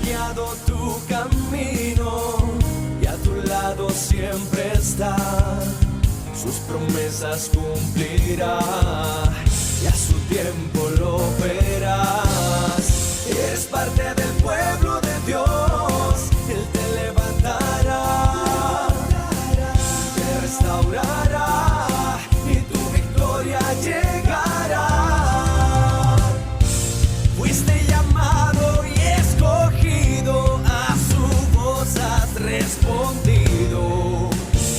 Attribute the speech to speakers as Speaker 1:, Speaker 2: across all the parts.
Speaker 1: guiado tu camino y a tu lado siempre está. Sus promesas cumplirá y a su tiempo lo verás. Eres parte del pueblo de Dios, Él te levantará, te restaurará y tu victoria llegará. Fuiste llamado y escogido, a su voz has respondido.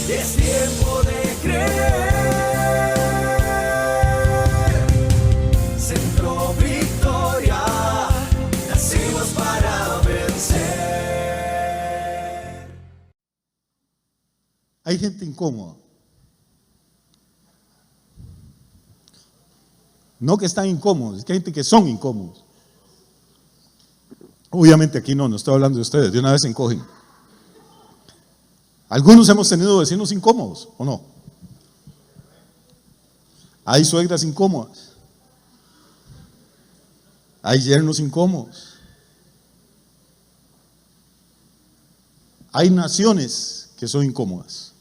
Speaker 1: Es tiempo de creer. Centro Victoria, nacimos para vencer.
Speaker 2: Hay gente incómoda. No que están incómodos, es que hay gente que son incómodos. Obviamente aquí no estoy hablando de ustedes, de una vez se encogen. Algunos hemos tenido vecinos incómodos, ¿o no? Hay suegras incómodas. Hay yernos incómodos. Hay naciones que son incómodas.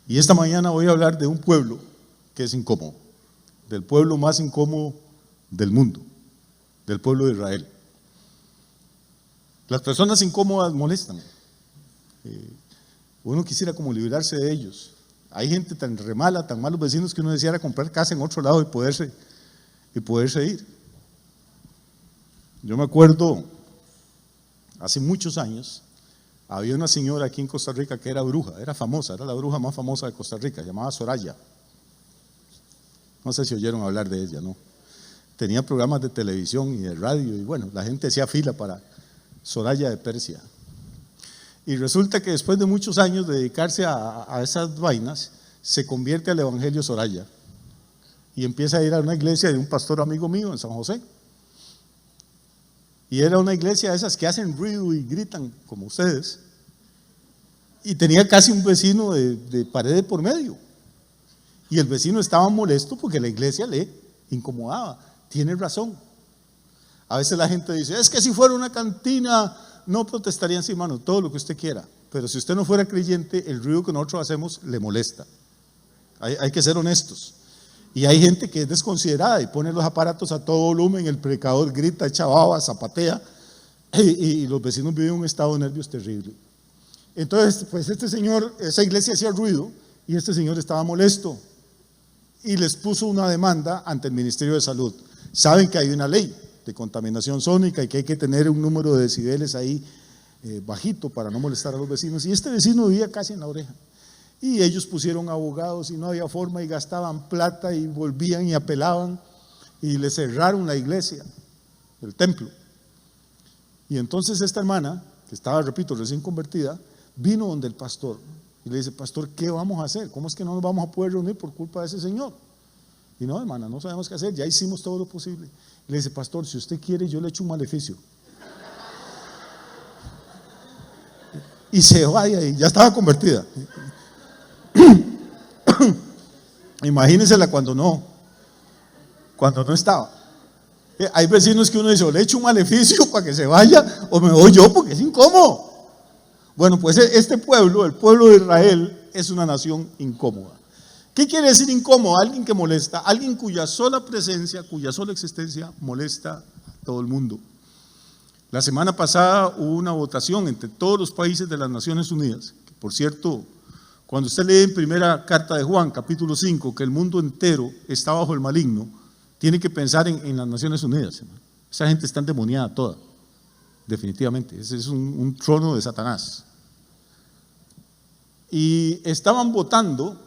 Speaker 2: Y esta mañana voy a hablar de un pueblo que es incómodo, del pueblo más incómodo del mundo, del pueblo de Israel. Las personas incómodas molestan. Uno quisiera como librarse de ellos. Hay gente tan remala, tan malos vecinos que uno deseara comprar casa en otro lado y poderse ir. Yo me acuerdo, hace muchos años, había una señora aquí en Costa Rica que era bruja, era famosa, era la bruja más famosa de Costa Rica, llamada Soraya. No sé si oyeron hablar de ella, ¿no? Tenía programas de televisión y de radio y bueno, la gente hacía fila para Soraya de Persia. Y resulta que después de muchos años de dedicarse a esas vainas, se convierte al Evangelio Soraya y empieza a ir a una iglesia de un pastor amigo mío en San José. Y era una iglesia de esas que hacen ruido y gritan como ustedes. Y tenía casi un vecino de pared por medio. Y el vecino estaba molesto porque la iglesia le incomodaba. Tiene razón. A veces la gente dice, es que si fuera una cantina no protestarían, sí, hermano, todo lo que usted quiera. Pero si usted no fuera creyente, el ruido que nosotros hacemos le molesta. Hay que ser honestos. Y hay gente que es desconsiderada y pone los aparatos a todo volumen, el predicador grita, echa baba, zapatea, y los vecinos viven un estado de nervios terrible. Entonces, pues este señor, esa iglesia hacía ruido y este señor estaba molesto y les puso una demanda ante el Ministerio de Salud. Saben que hay una ley de contaminación sónica y que hay que tener un número de decibeles ahí bajito para no molestar a los vecinos. Y este vecino vivía casi en la oreja. Y ellos pusieron abogados y no había forma y gastaban plata y volvían y apelaban y le cerraron la iglesia, el templo. Y entonces esta hermana, que estaba, repito, recién convertida, vino donde el pastor y le dice, pastor, ¿qué vamos a hacer? ¿Cómo es que no nos vamos a poder reunir por culpa de ese señor? Y no, hermana, no sabemos qué hacer, ya hicimos todo lo posible. Y le dice, pastor, si usted quiere, yo le echo un maleficio. Y se vaya, y ya estaba convertida. Imagínensela cuando no estaba. Hay vecinos que uno dice, o le echo un maleficio para que se vaya, o me voy yo porque es incómodo. Bueno, pues este pueblo, el pueblo de Israel, es una nación incómoda. ¿Qué quiere decir incómodo? Alguien que molesta, alguien cuya sola presencia, cuya sola existencia molesta a todo el mundo. La semana pasada hubo una votación entre todos los países de las Naciones Unidas, que por cierto, cuando usted lee en primera carta de Juan, capítulo 5, que el mundo entero está bajo el maligno, tiene que pensar en las Naciones Unidas. Esa gente está endemoniada toda, definitivamente. Ese es un trono de Satanás. Y estaban votando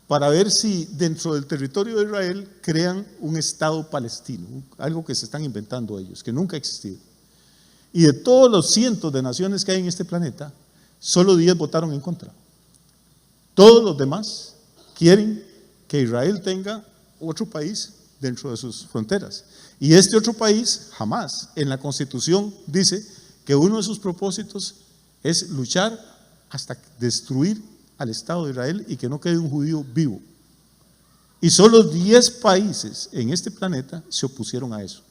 Speaker 2: para ver si dentro del territorio de Israel crean un Estado palestino, algo que se están inventando ellos, que nunca ha existido. Y de todos los cientos de naciones que hay en este planeta, solo 10 votaron en contra. Todos los demás quieren que Israel tenga otro país dentro de sus fronteras. Y este otro país jamás en la Constitución dice que uno de sus propósitos es luchar hasta destruir al Estado de Israel y que no quede un judío vivo. Y solo 10 países en este planeta se opusieron a eso.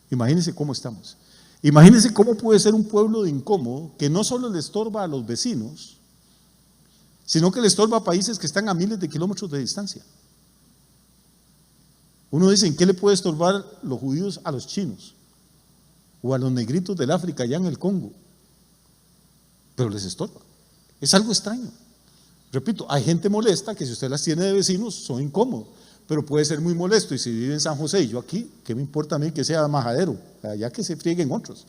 Speaker 2: Imagínense cómo estamos. Imagínense cómo puede ser un pueblo de incómodo que no solo le estorba a los vecinos, sino que le estorba a países que están a miles de kilómetros de distancia. Uno dice, ¿en qué le puede estorbar los judíos a los chinos? O a los negritos del África, allá en el Congo. Pero les estorba. Es algo extraño. Repito, hay gente molesta que si usted las tiene de vecinos son incómodos, pero puede ser muy molesto. Y si vive en San José y yo aquí, ¿qué me importa a mí que sea majadero? Allá que se frieguen otros.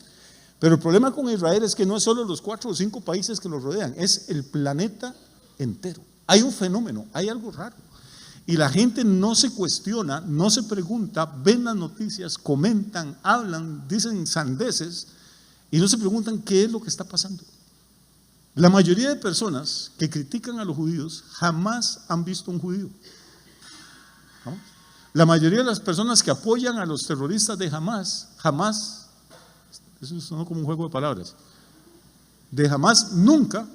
Speaker 2: Pero el problema con Israel es que no es solo los 4 o 5 países que lo rodean, es el planeta entero. Hay un fenómeno, hay algo raro. Y la gente no se cuestiona, no se pregunta, ven las noticias, comentan, hablan, dicen sandeces y no se preguntan qué es lo que está pasando. La mayoría de personas que critican a los judíos jamás han visto un judío. ¿No? La mayoría de las personas que apoyan a los terroristas de Hamás, jamás, eso suena como un juego de palabras, de Hamás nunca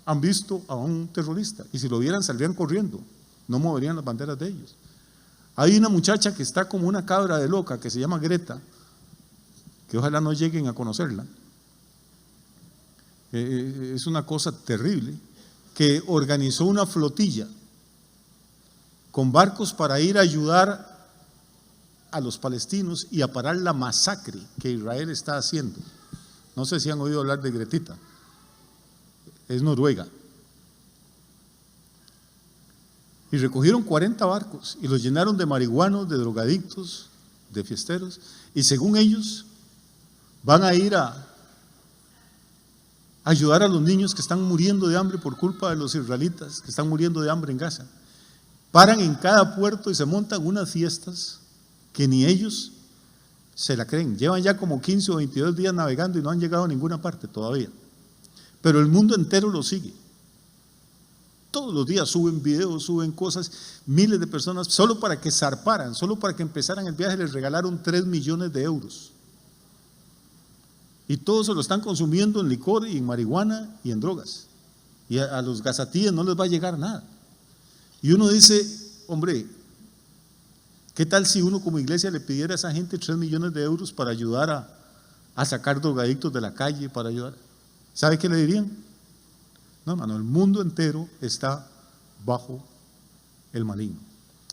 Speaker 2: han visto a un terrorista. Y si lo vieran saldrían corriendo. No moverían las banderas de ellos. Hay una muchacha que está como una cabra de loca que se llama Greta, que ojalá no lleguen a conocerla. Es una cosa terrible, que organizó una flotilla con barcos para ir a ayudar a los palestinos y a parar la masacre que Israel está haciendo. No sé si han oído hablar de Gretita. Es noruega. Y recogieron 40 barcos y los llenaron de marihuanos, de drogadictos, de fiesteros. Y según ellos, van a ir a ayudar a los niños que están muriendo de hambre por culpa de los israelitas, que están muriendo de hambre en Gaza. Paran en cada puerto y se montan unas fiestas que ni ellos se la creen. Llevan ya como 15 o 22 días navegando y no han llegado a ninguna parte todavía. Pero el mundo entero lo sigue. Todos los días suben videos, suben cosas, miles de personas, solo para que zarparan, solo para que empezaran el viaje, les regalaron 3 millones de euros. Y todos se lo están consumiendo en licor y en marihuana y en drogas. Y a los gazatíes no les va a llegar nada. Y uno dice, hombre, ¿qué tal si uno como iglesia le pidiera a esa gente 3 millones de euros para ayudar a sacar drogadictos de la calle, para ayudar? ¿Sabe qué le dirían? No, hermano, el mundo entero está bajo el maligno.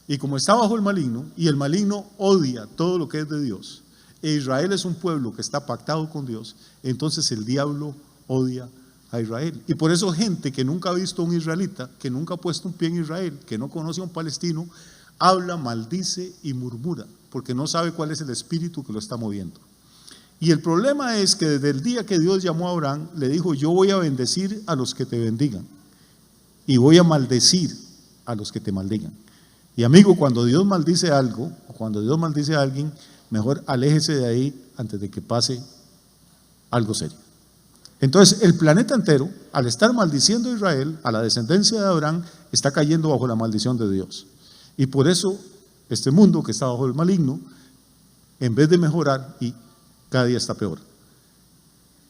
Speaker 2: Y como está bajo el maligno, y el maligno odia todo lo que es de Dios, e Israel es un pueblo que está pactado con Dios, entonces el diablo odia a Israel. Y por eso gente que nunca ha visto a un israelita, que nunca ha puesto un pie en Israel, que no conoce a un palestino, habla, maldice y murmura, porque no sabe cuál es el espíritu que lo está moviendo. Y el problema es que desde el día que Dios llamó a Abraham, le dijo, yo voy a bendecir a los que te bendigan y voy a maldecir a los que te maldigan. Y amigo, cuando Dios maldice algo, o cuando Dios maldice a alguien, mejor aléjese de ahí antes de que pase algo serio. Entonces, el planeta entero, al estar maldiciendo a Israel, a la descendencia de Abraham, está cayendo bajo la maldición de Dios. Y por eso, este mundo que está bajo el maligno, en vez de mejorar, y cada día está peor.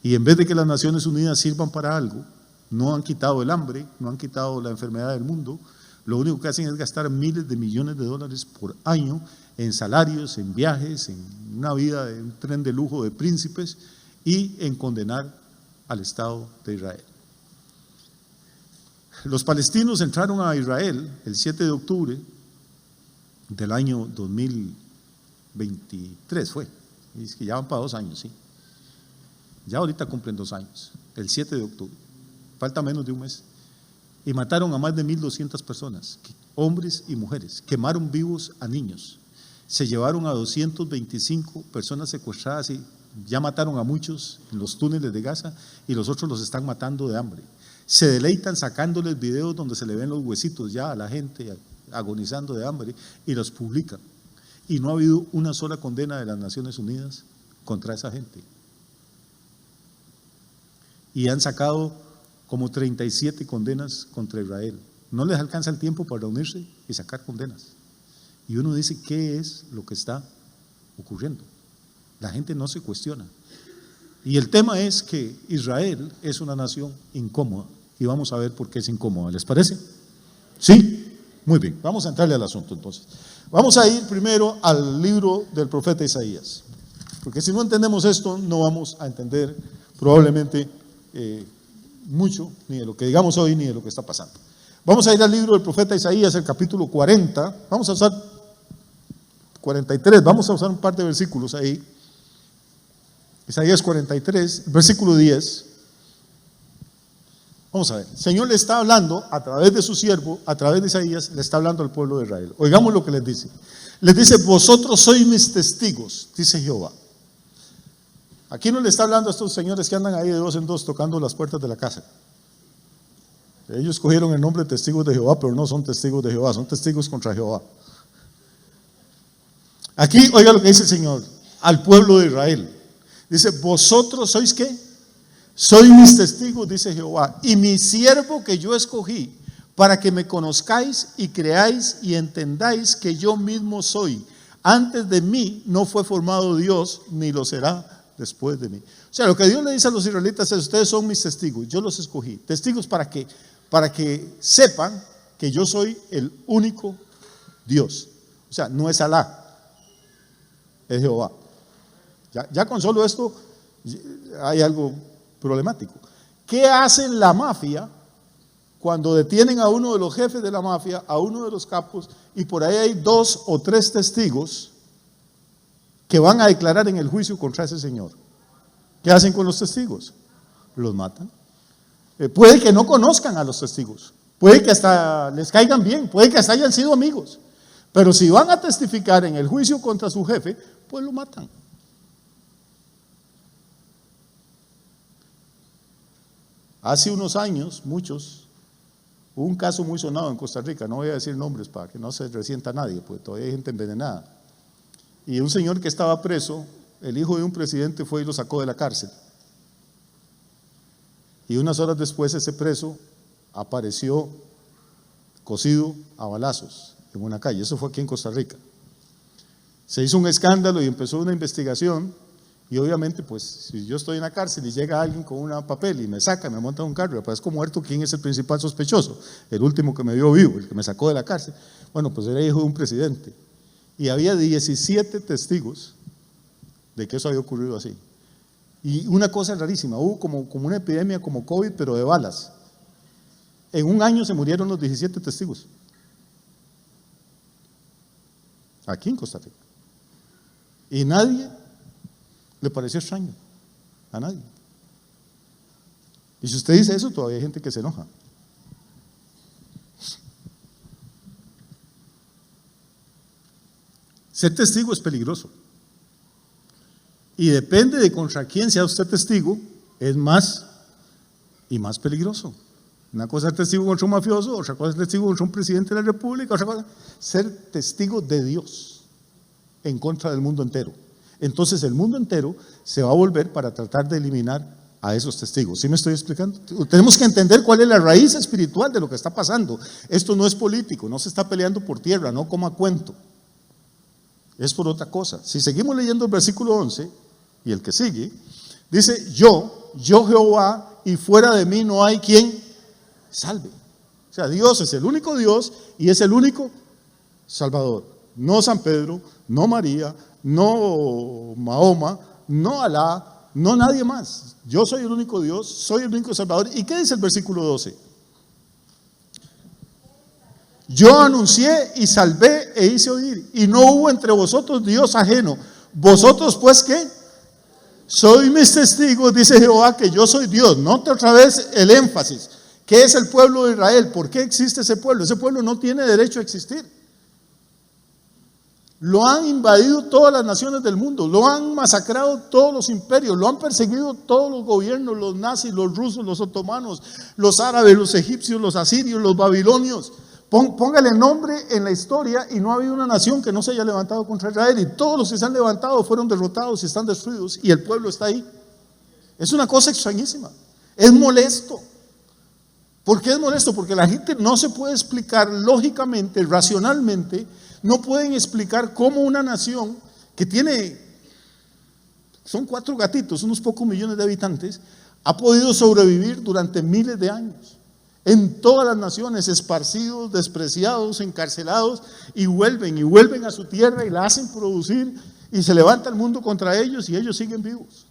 Speaker 2: Y en vez de que las Naciones Unidas sirvan para algo, no han quitado el hambre, no han quitado la enfermedad del mundo, lo único que hacen es gastar miles de millones de dólares por año en salarios, en viajes, en una vida de un tren de lujo de príncipes y en condenar al Estado de Israel. Los palestinos entraron a Israel el 7 de octubre del año 2023 fue. Y es que ya van para 2 años, sí. Ya ahorita cumplen 2 años, el 7 de octubre. Falta menos de un mes. Y mataron a más de 1,200 personas, hombres y mujeres. Quemaron vivos a niños. Se llevaron a 225 personas secuestradas y ya mataron a muchos en los túneles de Gaza y los otros los están matando de hambre. Se deleitan sacándoles videos donde se le ven los huesitos ya a la gente agonizando de hambre y los publican. Y no ha habido una sola condena de las Naciones Unidas contra esa gente. Y han sacado como 37 condenas contra Israel. No les alcanza el tiempo para reunirse y sacar condenas. Y uno dice, ¿qué es lo que está ocurriendo? La gente no se cuestiona. Y el tema es que Israel es una nación incómoda. Y vamos a ver por qué es incómoda. ¿Les parece? ¿Sí? Muy bien, vamos a entrarle al asunto entonces. Vamos a ir primero al libro del profeta Isaías. Porque si no entendemos esto, no vamos a entender probablemente mucho, ni de lo que digamos hoy, ni de lo que está pasando. Vamos a ir al libro del profeta Isaías, el capítulo 40. Vamos a usar 43, vamos a usar un par de versículos ahí. Isaías 43, versículo 10. Vamos a ver, el Señor le está hablando a través de su siervo, a través de Isaías, le está hablando al pueblo de Israel. Oigamos lo que les dice. Les dice: vosotros sois mis testigos, dice Jehová. Aquí no le está hablando a estos señores que andan ahí de dos en dos tocando las puertas de la casa. Ellos cogieron el nombre de testigos de Jehová, pero no son testigos de Jehová, son testigos contra Jehová. Aquí, oiga lo que dice el Señor al pueblo de Israel. Dice: vosotros sois ¿qué? Sois mis testigos, dice Jehová, y mi siervo que yo escogí, para que me conozcáis y creáis y entendáis que yo mismo soy. Antes de mí no fue formado Dios, ni lo será después de mí. O sea, lo que Dios le dice a los israelitas es: ustedes son mis testigos, yo los escogí. ¿Testigos para qué? Para que sepan que yo soy el único Dios. O sea, no es Alá, es Jehová. Ya con solo esto hay algo problemático. ¿Qué hacen la mafia cuando detienen a uno de los jefes de la mafia, a uno de los capos, y por ahí hay 2 o 3 testigos que van a declarar en el juicio contra ese señor? ¿Qué hacen con los testigos? Los matan. Puede que no conozcan a los testigos, puede que hasta les caigan bien, puede que hasta hayan sido amigos, pero si van a testificar en el juicio contra su jefe, pues lo matan. Hace unos años, hubo un caso muy sonado en Costa Rica, no voy a decir nombres para que no se resienta nadie, porque todavía hay gente envenenada. Y un señor que estaba preso, el hijo de un presidente fue y lo sacó de la cárcel. Y unas horas después ese preso apareció cosido a balazos en una calle. Eso fue aquí en Costa Rica. Se hizo un escándalo y empezó una investigación. Y obviamente, pues, si yo estoy en la cárcel y llega alguien con un papel y me saca, me monta en un carro y aparezco muerto, ¿quién es el principal sospechoso? El último que me vio vivo, el que me sacó de la cárcel. Bueno, pues era hijo de un presidente. Y había 17 testigos de que eso había ocurrido así. Y una cosa rarísima, hubo como una epidemia como COVID, pero de balas. En un año se murieron los 17 testigos. Aquí en Costa Rica. Y nadie le pareció extraño, a nadie. Y si usted dice eso, todavía hay gente que se enoja. Ser testigo es peligroso. Y depende de contra quién sea usted testigo, es más y más peligroso. Una cosa es testigo contra un mafioso, otra cosa es testigo contra un presidente de la república, otra cosa es ser testigo de Dios en contra del mundo entero. Entonces el mundo entero se va a volver para tratar de eliminar a esos testigos. ¿Sí me estoy explicando? Tenemos que entender cuál es la raíz espiritual de lo que está pasando. Esto no es político, no se está peleando por tierra, no como a cuento. Es por otra cosa. Si seguimos leyendo el versículo 11 y el que sigue, dice: yo Jehová, y fuera de mí no hay quien salve. O sea, Dios es el único Dios y es el único Salvador. No San Pedro, no María, no Mahoma, no Alá, no nadie más. Yo soy el único Dios, soy el único Salvador. ¿Y qué dice el versículo 12? Yo anuncié y salvé e hice oír, y no hubo entre vosotros Dios ajeno. Vosotros pues ¿qué? Sois mis testigos, dice Jehová, que yo soy Dios. Note otra vez el énfasis. ¿Qué es el pueblo de Israel? ¿Por qué existe ese pueblo? Ese pueblo no tiene derecho a existir. Lo han invadido todas las naciones del mundo, lo han masacrado todos los imperios, lo han perseguido todos los gobiernos, los nazis, los rusos, los otomanos, los árabes, los egipcios, los asirios, los babilonios. Póngale nombre en la historia y no ha habido una nación que no se haya levantado contra Israel, y todos los que se han levantado fueron derrotados y están destruidos, y el pueblo está ahí. Es una cosa extrañísima, es molesto. ¿Por qué es molesto? Porque la gente no se puede explicar lógicamente, racionalmente. No pueden explicar cómo una nación que son 4 gatitos, unos pocos millones de habitantes, ha podido sobrevivir durante miles de años. En todas las naciones, esparcidos, despreciados, encarcelados, y vuelven a su tierra y la hacen producir Y se levanta el mundo contra ellos y ellos siguen vivos.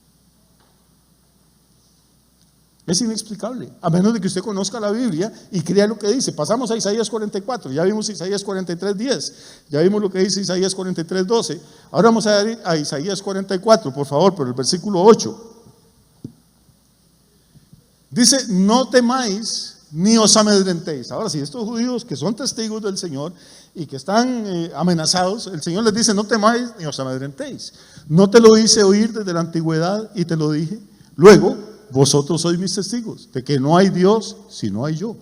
Speaker 2: Es inexplicable, a menos de que usted conozca la Biblia y crea lo que dice. Pasamos a Isaías 44, ya vimos Isaías 43:10, ya vimos lo que dice Isaías 43:12. Ahora vamos a Isaías 44, por favor, por el versículo 8. Dice, no temáis ni os amedrentéis. Ahora sí, estos judíos que son testigos del Señor y que están amenazados, el Señor les dice, no temáis ni os amedrentéis. No te lo hice oír desde la antigüedad y te lo dije. Luego, vosotros sois mis testigos de que no hay Dios sino yo.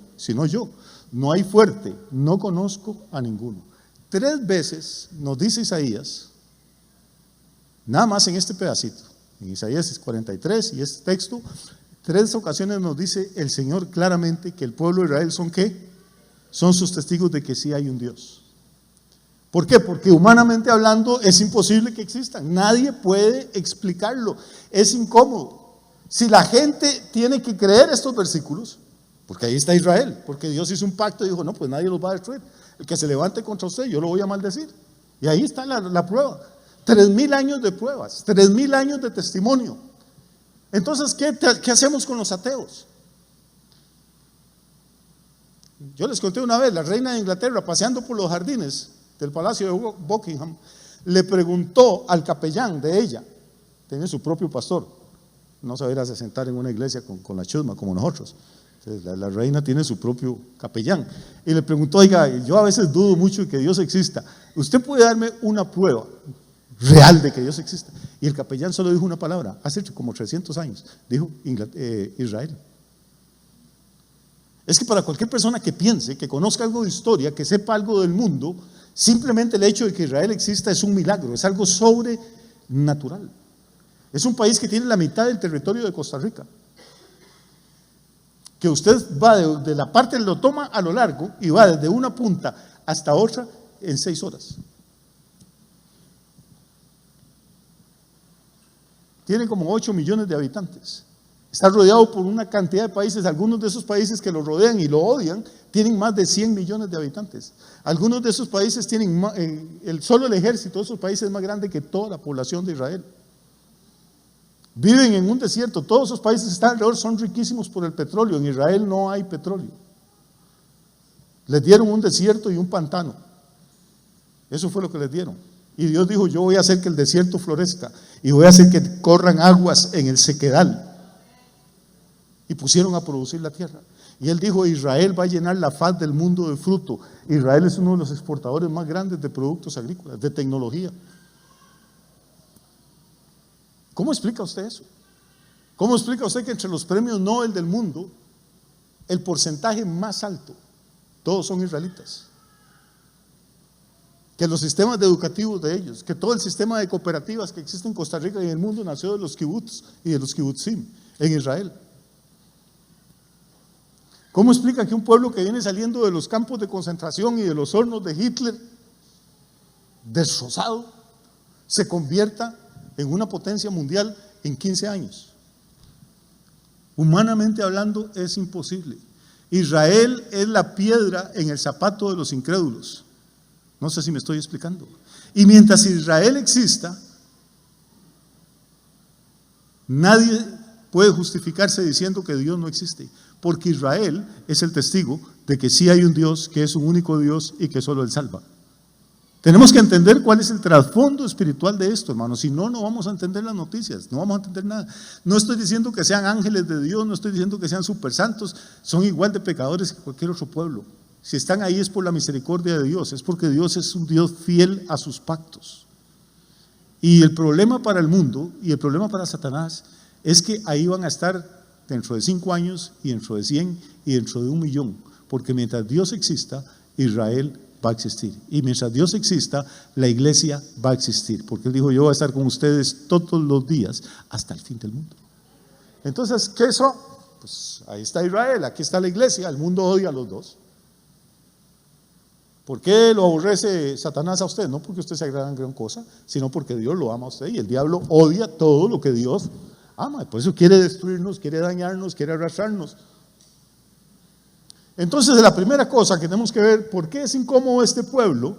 Speaker 2: No hay fuerte, no conozco a ninguno. 3 veces nos dice Isaías, nada más en este pedacito, en Isaías 43 y este texto, 3 ocasiones nos dice el Señor claramente que el pueblo de Israel son ¿qué? Son sus testigos de que sí hay un Dios. ¿Por qué? Porque humanamente hablando es imposible que existan. Nadie puede explicarlo. Es incómodo. Si la gente tiene que creer estos versículos, porque ahí está Israel, porque Dios hizo un pacto y dijo, no, pues nadie los va a destruir. El que se levante contra usted, yo lo voy a maldecir. Y ahí está la prueba. 3,000 años de pruebas, 3,000 años de testimonio. Entonces, ¿qué hacemos con los ateos? Yo les conté una vez, la reina de Inglaterra, paseando por los jardines del Palacio de Buckingham, le preguntó al capellán de ella, tiene su propio pastor, no se va a ir a sentar en una iglesia con la chusma como nosotros. Entonces, la reina tiene su propio capellán. Y le preguntó, oiga, yo a veces dudo mucho de que Dios exista. ¿Usted puede darme una prueba real de que Dios exista? Y el capellán solo dijo una palabra, hace como 300 años, dijo Israel. Es que para cualquier persona que piense, que conozca algo de historia, que sepa algo del mundo, simplemente el hecho de que Israel exista es un milagro, es algo sobrenatural. Es un país que tiene la mitad del territorio de Costa Rica. Que usted va de la parte lo toma a lo largo y va desde una punta hasta otra en 6 horas. Tiene como 8 millones de habitantes. Está rodeado por una cantidad de países. Algunos de esos países que lo rodean y lo odian tienen más de 100 millones de habitantes. Algunos de esos países tienen, solo el ejército de esos países es más grande que toda la población de Israel. Viven en un desierto, todos esos países que están alrededor son riquísimos por el petróleo. En Israel no hay petróleo. Les dieron un desierto y un pantano. Eso fue lo que les dieron. Y Dios dijo, yo voy a hacer que el desierto florezca y voy a hacer que corran aguas en el sequedal. Y pusieron a producir la tierra. Y Él dijo, Israel va a llenar la faz del mundo de fruto. Israel es uno de los exportadores más grandes de productos agrícolas, de tecnología. ¿Cómo explica usted eso? ¿Cómo explica usted que entre los premios Nobel del mundo, el porcentaje más alto, todos son israelitas? Que los sistemas educativos de ellos, que todo el sistema de cooperativas que existe en Costa Rica y en el mundo nació de los kibbutz y de los kibbutzim en Israel. ¿Cómo explica que un pueblo que viene saliendo de los campos de concentración y de los hornos de Hitler, destrozado, se convierta en una potencia mundial en 15 años? Humanamente hablando es imposible. Israel es la piedra en el zapato de los incrédulos. No sé si me estoy explicando. Y mientras Israel exista, nadie puede justificarse diciendo que Dios no existe, porque Israel es el testigo de que sí hay un Dios, que es un único Dios y que solo Él salva. Tenemos que entender cuál es el trasfondo espiritual de esto, hermanos. Si no, no vamos a entender las noticias, no vamos a entender nada. No estoy diciendo que sean ángeles de Dios, no estoy diciendo que sean super santos, son igual de pecadores que cualquier otro pueblo. Si están ahí es por la misericordia de Dios, es porque Dios es un Dios fiel a sus pactos. Y el problema para el mundo y el problema para Satanás es que ahí van a estar dentro de 5 años y dentro de 100 y dentro de 1,000,000, porque mientras Dios exista, Israel va a existir. Y mientras Dios exista, la iglesia va a existir, porque Él dijo, yo voy a estar con ustedes todos los días hasta el fin del mundo. Entonces, ¿qué son? Pues ahí está Israel, aquí está la iglesia, el mundo odia a los dos. ¿Por qué lo aborrece Satanás a usted? No porque usted sea gran cosa, sino porque Dios lo ama a usted y el diablo odia todo lo que Dios ama. Por eso quiere destruirnos, quiere dañarnos, quiere arrastrarnos. Entonces, la primera cosa que tenemos que ver, ¿por qué es incómodo este pueblo?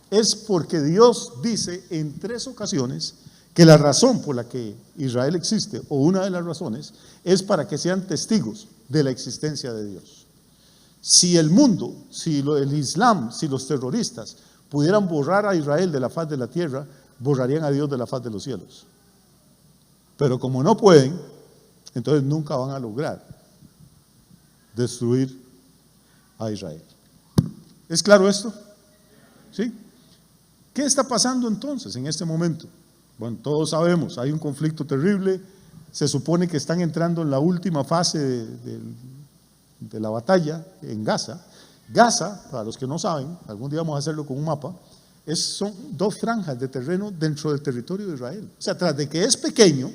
Speaker 2: es porque Dios dice en 3 ocasiones que la razón por la que Israel existe, o una de las razones, es para que sean testigos de la existencia de Dios. Si el mundo, si el Islam, si los terroristas pudieran borrar a Israel de la faz de la tierra, borrarían a Dios de la faz de los cielos. Pero como no pueden, entonces nunca van a lograr destruir a Israel. ¿Es claro esto? ¿Sí? ¿Qué está pasando entonces en este momento? Bueno, todos sabemos, hay un conflicto terrible, se supone que están entrando en la última fase de la batalla en Gaza. Gaza, para los que no saben, algún día vamos a hacerlo con un mapa, son 2 franjas de terreno dentro del territorio de Israel. O sea, tras de que es pequeño,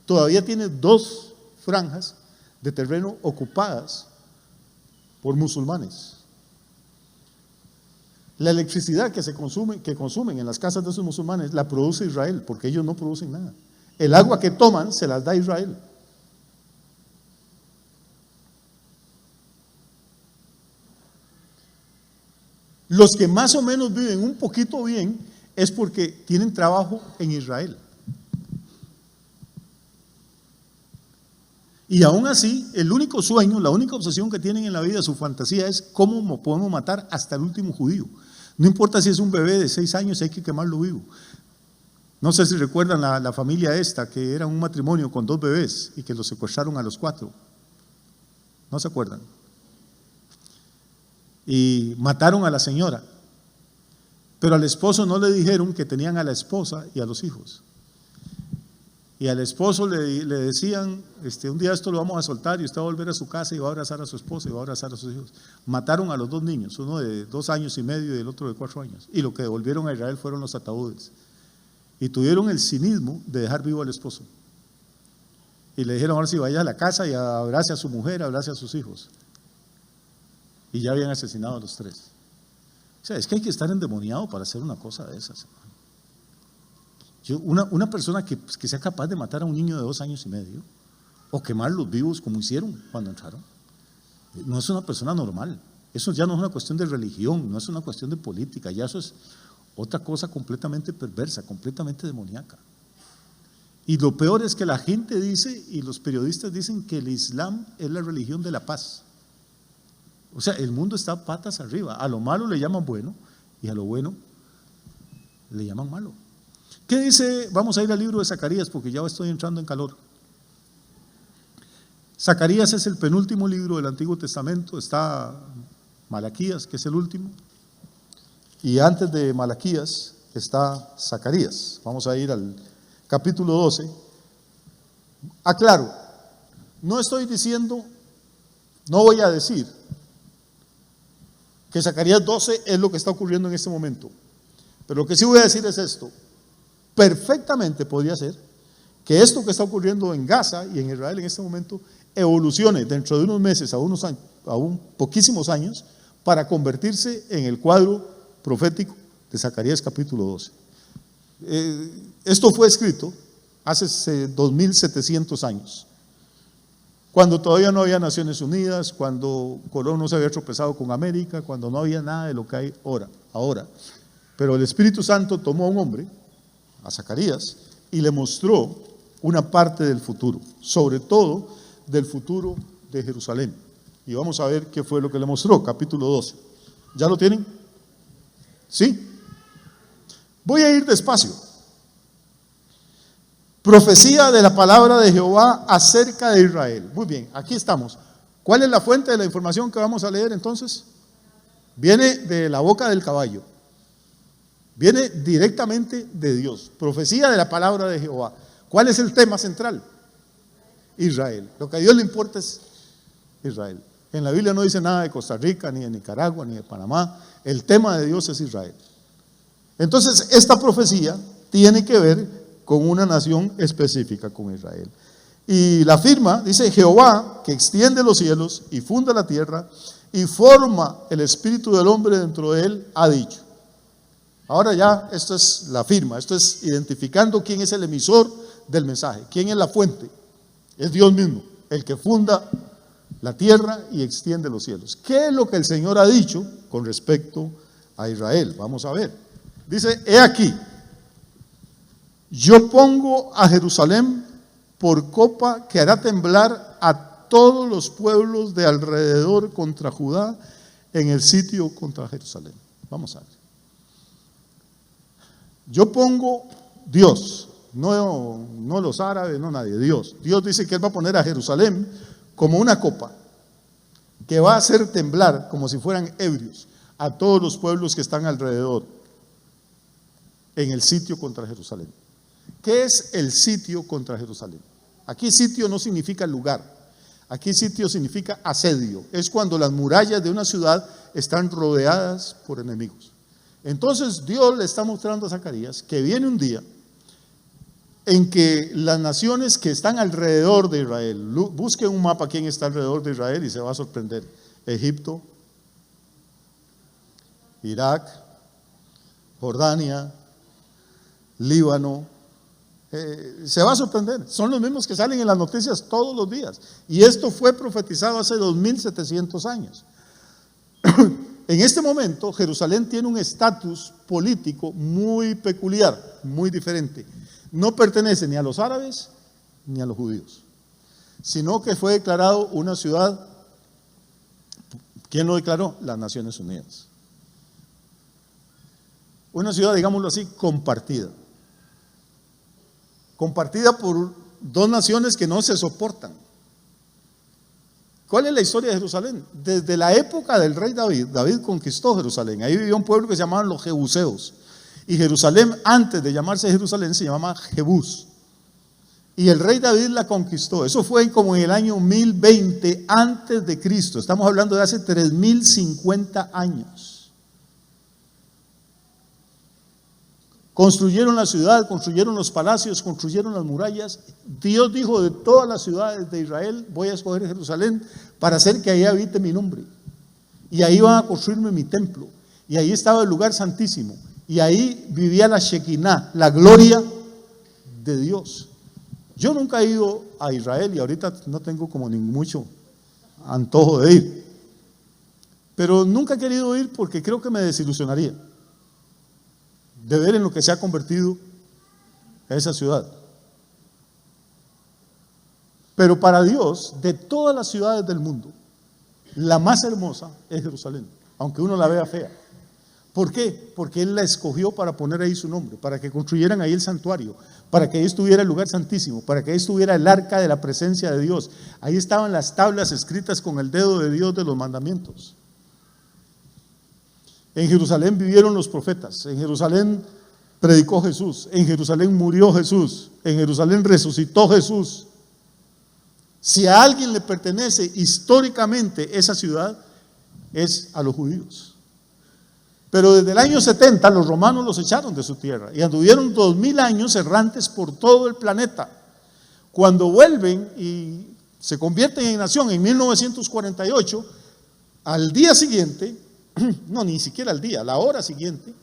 Speaker 2: todavía tiene 2 franjas de terreno ocupadas por musulmanes. La electricidad que consumen en las casas de esos musulmanes la produce Israel, porque ellos no producen nada. El agua que toman se las da Israel. Los que más o menos viven un poquito bien es porque tienen trabajo en Israel. Y aún así, el único sueño, la única obsesión que tienen en la vida, su fantasía es cómo podemos matar hasta el último judío. No importa si es un bebé de 6 años, hay que quemarlo vivo. No sé si recuerdan la familia esta, que era un matrimonio con 2 bebés y que los secuestraron a los 4. ¿No se acuerdan? Y mataron a la señora. Pero al esposo no le dijeron que tenían a la esposa y a los hijos. Y al esposo le decían, un día esto lo vamos a soltar y usted va a volver a su casa y va a abrazar a su esposa y va a abrazar a sus hijos. Mataron a los 2 niños, uno de 2 años y medio y el otro de 4 años. Y lo que devolvieron a Israel fueron los ataúdes. Y tuvieron el cinismo de dejar vivo al esposo. Y le dijeron, ahora sí, vaya a la casa y abrace a su mujer, abrace a sus hijos. Y ya habían asesinado a los 3. O sea, es que hay que estar endemoniado para hacer una cosa de esas. Una persona que sea capaz de matar a un niño de 2 años y medio o quemarlos vivos como hicieron cuando entraron, no es una persona normal. Eso ya no es una cuestión de religión, no es una cuestión de política, ya eso es otra cosa completamente perversa, completamente demoníaca. Y lo peor es que la gente dice, y los periodistas dicen, que el Islam es la religión de la paz. O sea, el mundo está patas arriba. A lo malo le llaman bueno y a lo bueno le llaman malo. ¿Qué dice? Vamos a ir al libro de Zacarías porque ya estoy entrando en calor. Zacarías es el penúltimo libro del Antiguo Testamento. Está Malaquías, que es el último. Y antes de Malaquías está Zacarías. Vamos a ir al capítulo 12. Aclaro, no estoy diciendo, no voy a decir que Zacarías 12 es lo que está ocurriendo en este momento. Pero lo que sí voy a decir es esto. Perfectamente podría ser que esto que está ocurriendo en Gaza y en Israel en este momento evolucione dentro de unos meses a poquísimos años para convertirse en el cuadro profético de Zacarías capítulo 12. Esto fue escrito hace 2700 años, cuando todavía no había Naciones Unidas, cuando Colón no se había tropezado con América, cuando no había nada de lo que hay ahora. Pero el Espíritu Santo tomó a un hombre, a Zacarías, y le mostró una parte del futuro, sobre todo del futuro de Jerusalén. Y vamos a ver qué fue lo que le mostró, capítulo 12. ¿Ya lo tienen? ¿Sí? Voy a ir despacio. Profecía de la palabra de Jehová acerca de Israel. Muy bien, aquí estamos. ¿Cuál es la fuente de la información que vamos a leer entonces? Viene de la boca del caballo. Viene directamente de Dios. Profecía de la palabra de Jehová. ¿Cuál es el tema central? Israel. Lo que a Dios le importa es Israel. En la Biblia no dice nada de Costa Rica, ni de Nicaragua, ni de Panamá. El tema de Dios es Israel. Entonces, esta profecía tiene que ver con una nación específica, con Israel. Y la firma, dice Jehová, que extiende los cielos y funda la tierra y forma el espíritu del hombre dentro de él, ha dicho. Ahora ya, esto es la firma, esto es identificando quién es el emisor del mensaje, quién es la fuente. Es Dios mismo, el que funda la tierra y extiende los cielos. ¿Qué es lo que el Señor ha dicho con respecto a Israel? Vamos a ver. Dice, he aquí, yo pongo a Jerusalén por copa que hará temblar a todos los pueblos de alrededor contra Judá en el sitio contra Jerusalén. Vamos a ver. Yo pongo Dios, no los árabes, no nadie, Dios. Dios dice que Él va a poner a Jerusalén como una copa que va a hacer temblar como si fueran ebrios a todos los pueblos que están alrededor en el sitio contra Jerusalén. ¿Qué es el sitio contra Jerusalén? Aquí sitio no significa lugar, aquí sitio significa asedio. Es cuando las murallas de una ciudad están rodeadas por enemigos. Entonces Dios le está mostrando a Zacarías que viene un día en que las naciones que están alrededor de Israel, busque un mapa quién está alrededor de Israel y se va a sorprender. Egipto, Irak, Jordania, Líbano, se va a sorprender. Son los mismos que salen en las noticias todos los días. Y esto fue profetizado hace 2700 años. En este momento, Jerusalén tiene un estatus político muy peculiar, muy diferente. No pertenece ni a los árabes ni a los judíos, sino que fue declarado una ciudad. ¿Quién lo declaró? Las Naciones Unidas. Una ciudad, digámoslo así, compartida. Compartida por dos naciones que no se soportan. ¿Cuál es la historia de Jerusalén? Desde la época del rey David, David conquistó Jerusalén. Ahí vivía un pueblo que se llamaban los Jebuseos. Y Jerusalén, antes de llamarse Jerusalén, se llamaba Jebús. Y el rey David la conquistó. Eso fue como en el año 1020 antes de Cristo. Estamos hablando de hace 3050 años. Construyeron la ciudad, construyeron los palacios, construyeron las murallas. Dios dijo, de todas las ciudades de Israel voy a escoger Jerusalén para hacer que ahí habite mi nombre. Y ahí van a construirme mi templo. Y ahí estaba el lugar santísimo. Y ahí vivía la Shekinah, la gloria de Dios. Yo nunca he ido a Israel y ahorita no tengo como ni mucho antojo de ir. Pero nunca he querido ir porque creo que me desilusionaría de ver en lo que se ha convertido esa ciudad. Pero para Dios, de todas las ciudades del mundo, la más hermosa es Jerusalén, aunque uno la vea fea. ¿Por qué? Porque Él la escogió para poner ahí su nombre, para que construyeran ahí el santuario, para que ahí estuviera el lugar santísimo, para que ahí estuviera el arca de la presencia de Dios. Ahí estaban las tablas escritas con el dedo de Dios de los mandamientos. En Jerusalén vivieron los profetas, en Jerusalén predicó Jesús, en Jerusalén murió Jesús, en Jerusalén resucitó Jesús. Si a alguien le pertenece históricamente esa ciudad, es a los judíos. Pero desde el año 70 los romanos los echaron de su tierra y anduvieron 2000 años errantes por todo el planeta. Cuando vuelven y se convierten en nación en 1948, al día siguiente, no, ni siquiera al día, la hora siguiente,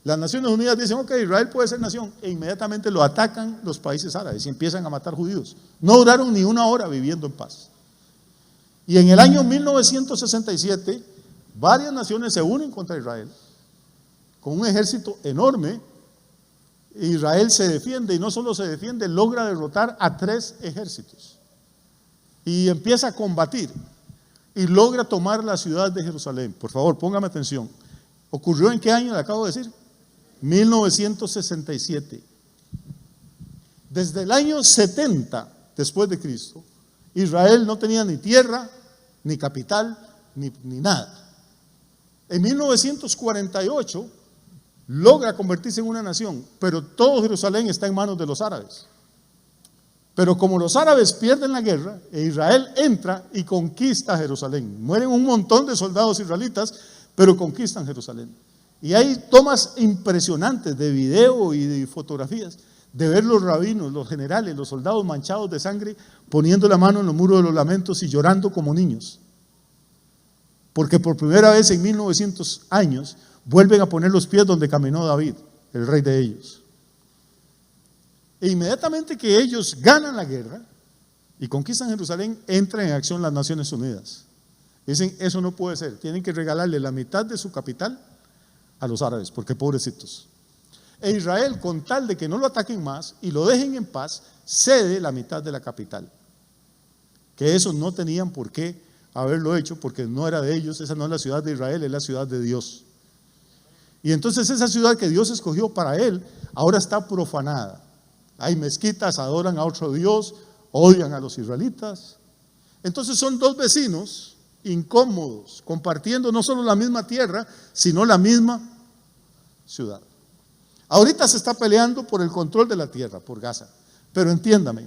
Speaker 2: las Naciones Unidas dicen, ok, Israel puede ser nación, e inmediatamente lo atacan los países árabes y empiezan a matar judíos. No duraron ni una hora viviendo en paz. Y en el año 1967, varias naciones se unen contra Israel, con un ejército enorme. Israel se defiende, y no solo se defiende, logra derrotar a 3 ejércitos. Y empieza a combatir. Y logra tomar la ciudad de Jerusalén. Por favor, póngame atención. ¿Ocurrió en qué año? Le acabo de decir. 1967. Desde el año 70 después de Cristo, Israel no tenía ni tierra, ni capital, ni nada. En 1948 logra convertirse en una nación, pero todo Jerusalén está en manos de los árabes. Pero como los árabes pierden la guerra, Israel entra y conquista Jerusalén. Mueren un montón de soldados israelitas, pero conquistan Jerusalén. Y hay tomas impresionantes de video y de fotografías de ver los rabinos, los generales, los soldados manchados de sangre, poniendo la mano en los muros de los lamentos y llorando como niños. Porque por primera vez en 1900 años vuelven a poner los pies donde caminó David, el rey de ellos. E inmediatamente que ellos ganan la guerra y conquistan Jerusalén, entran en acción las Naciones Unidas. Dicen, eso no puede ser, tienen que regalarle la mitad de su capital a los árabes, porque pobrecitos. E Israel, con tal de que no lo ataquen más y lo dejen en paz, cede la mitad de la capital. Que eso no tenían por qué haberlo hecho, porque no era de ellos, esa no es la ciudad de Israel, es la ciudad de Dios. Y entonces esa ciudad que Dios escogió para él, ahora está profanada. Hay mezquitas, adoran a otro Dios, odian a los israelitas. Entonces son dos vecinos incómodos, compartiendo no solo la misma tierra, sino la misma ciudad. Ahorita se está peleando por el control de la tierra, por Gaza. Pero entiéndame,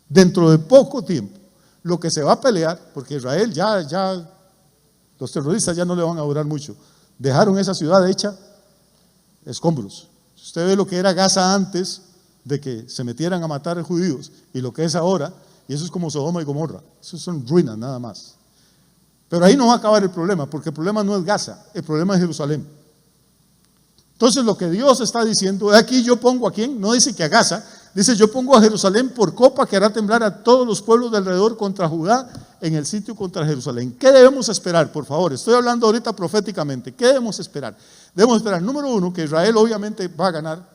Speaker 2: dentro de poco tiempo, lo que se va a pelear, porque Israel ya los terroristas ya no le van a durar mucho, dejaron esa ciudad hecha escombros. Si usted ve lo que era Gaza antes de que se metieran a matar a judíos y lo que es ahora, y eso es como Sodoma y Gomorra, eso son ruinas nada más. Pero ahí no va a acabar el problema, porque el problema no es Gaza, el problema es Jerusalén. Entonces lo que Dios está diciendo, aquí yo pongo a quién, no dice que a Gaza, dice yo pongo a Jerusalén por copa que hará temblar a todos los pueblos de alrededor contra Judá en el sitio contra Jerusalén. ¿Qué debemos esperar? Por favor, estoy hablando ahorita proféticamente. ¿Qué debemos esperar? Debemos esperar, número uno, que Israel obviamente va a ganar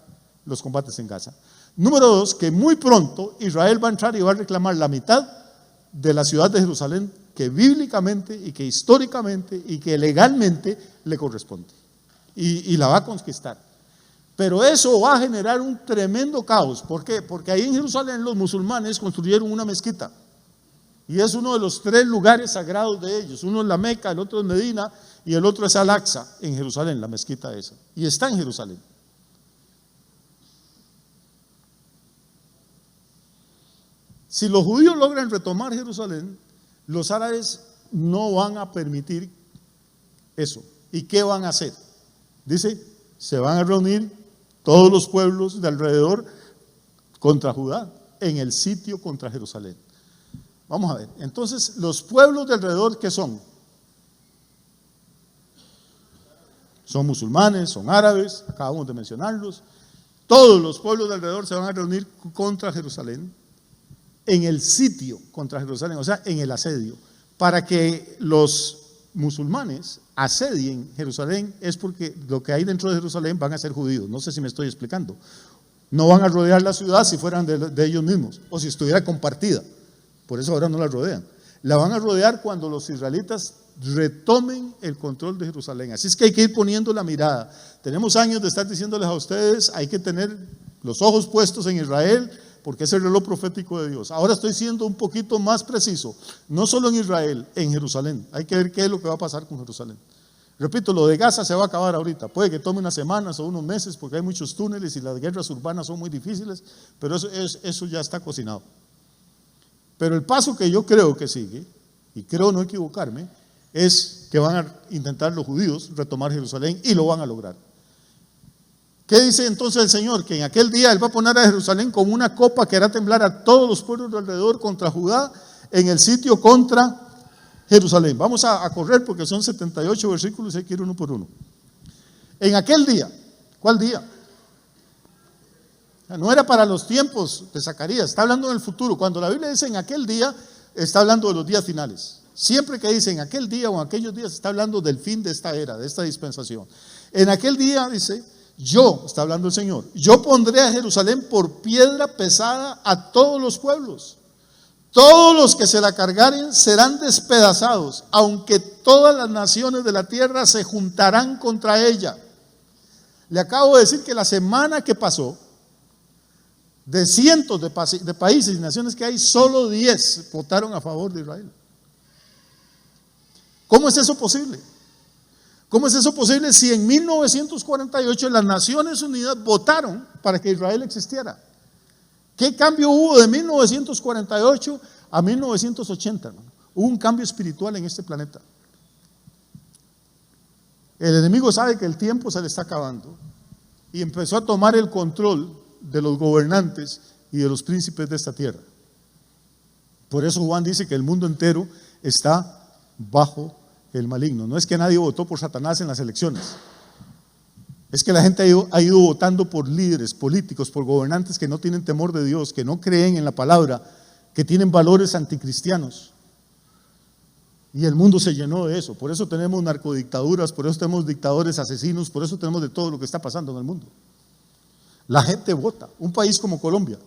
Speaker 2: los combates en Gaza. Número dos, que muy pronto Israel va a entrar y va a reclamar la mitad de la ciudad de Jerusalén que bíblicamente y que históricamente y que legalmente le corresponde. Y la va a conquistar. Pero eso va a generar un tremendo caos. ¿Por qué? Porque ahí en Jerusalén los musulmanes construyeron una mezquita. Y es uno de los 3 lugares sagrados de ellos. Uno es la Meca, el otro es Medina y el otro es Al-Aqsa en Jerusalén, la mezquita esa. Y está en Jerusalén. Si los judíos logran retomar Jerusalén, los árabes no van a permitir eso. ¿Y qué van a hacer? Dice, se van a reunir todos los pueblos de alrededor contra Judá, en el sitio contra Jerusalén. Vamos a ver, entonces los pueblos de alrededor, ¿qué son? Son musulmanes, son árabes, acabamos de mencionarlos. Todos los pueblos de alrededor se van a reunir contra Jerusalén, en el sitio contra Jerusalén, o sea, en el asedio, para que los musulmanes asedien Jerusalén. Es porque lo que hay dentro de Jerusalén van a ser judíos. No sé si me estoy explicando. No van a rodear la ciudad si fueran de ellos mismos o si estuviera compartida. Por eso ahora no la rodean. La van a rodear cuando los israelitas retomen el control de Jerusalén. Así es que hay que ir poniendo la mirada. Tenemos años de estar diciéndoles a ustedes, hay que tener los ojos puestos en Israel, porque es el reloj profético de Dios. Ahora estoy siendo un poquito más preciso, no solo en Israel, en Jerusalén. Hay que ver qué es lo que va a pasar con Jerusalén. Repito, lo de Gaza se va a acabar ahorita. Puede que tome unas semanas o unos meses, porque hay muchos túneles y las guerras urbanas son muy difíciles, pero eso ya está cocinado. Pero el paso que yo creo que sigue, y creo no equivocarme, es que van a intentar los judíos retomar Jerusalén y lo van a lograr. ¿Qué dice entonces el Señor? Que en aquel día Él va a poner a Jerusalén como una copa que hará temblar a todos los pueblos de alrededor contra Judá en el sitio contra Jerusalén. Vamos a correr porque son 78 versículos y hay que ir uno por uno. En aquel día, ¿cuál día? No era para los tiempos de Zacarías, está hablando del futuro. Cuando la Biblia dice en aquel día, está hablando de los días finales. Siempre que dice en aquel día o en aquellos días, está hablando del fin de esta era, de esta dispensación. En aquel día dice, yo, está hablando el Señor, yo pondré a Jerusalén por piedra pesada a todos los pueblos. Todos los que se la cargaren serán despedazados, aunque todas las naciones de la tierra se juntarán contra ella. Le acabo de decir que la semana que pasó, de cientos de países y naciones que hay, solo 10 votaron a favor de Israel. ¿Cómo es eso posible? ¿Cómo es eso posible si en 1948 las Naciones Unidas votaron para que Israel existiera? ¿Qué cambio hubo de 1948 a 1980, hermano? Hubo un cambio espiritual en este planeta. El enemigo sabe que el tiempo se le está acabando y empezó a tomar el control de los gobernantes y de los príncipes de esta tierra. Por eso Juan dice que el mundo entero está bajo el maligno. No es que nadie votó por Satanás en las elecciones. Es que la gente ha ido votando por líderes políticos, por gobernantes que no tienen temor de Dios, que no creen en la palabra, que tienen valores anticristianos. Y el mundo se llenó de eso. Por eso tenemos narcodictaduras, por eso tenemos dictadores asesinos, por eso tenemos de todo lo que está pasando en el mundo. La gente vota. Un país como Colombia,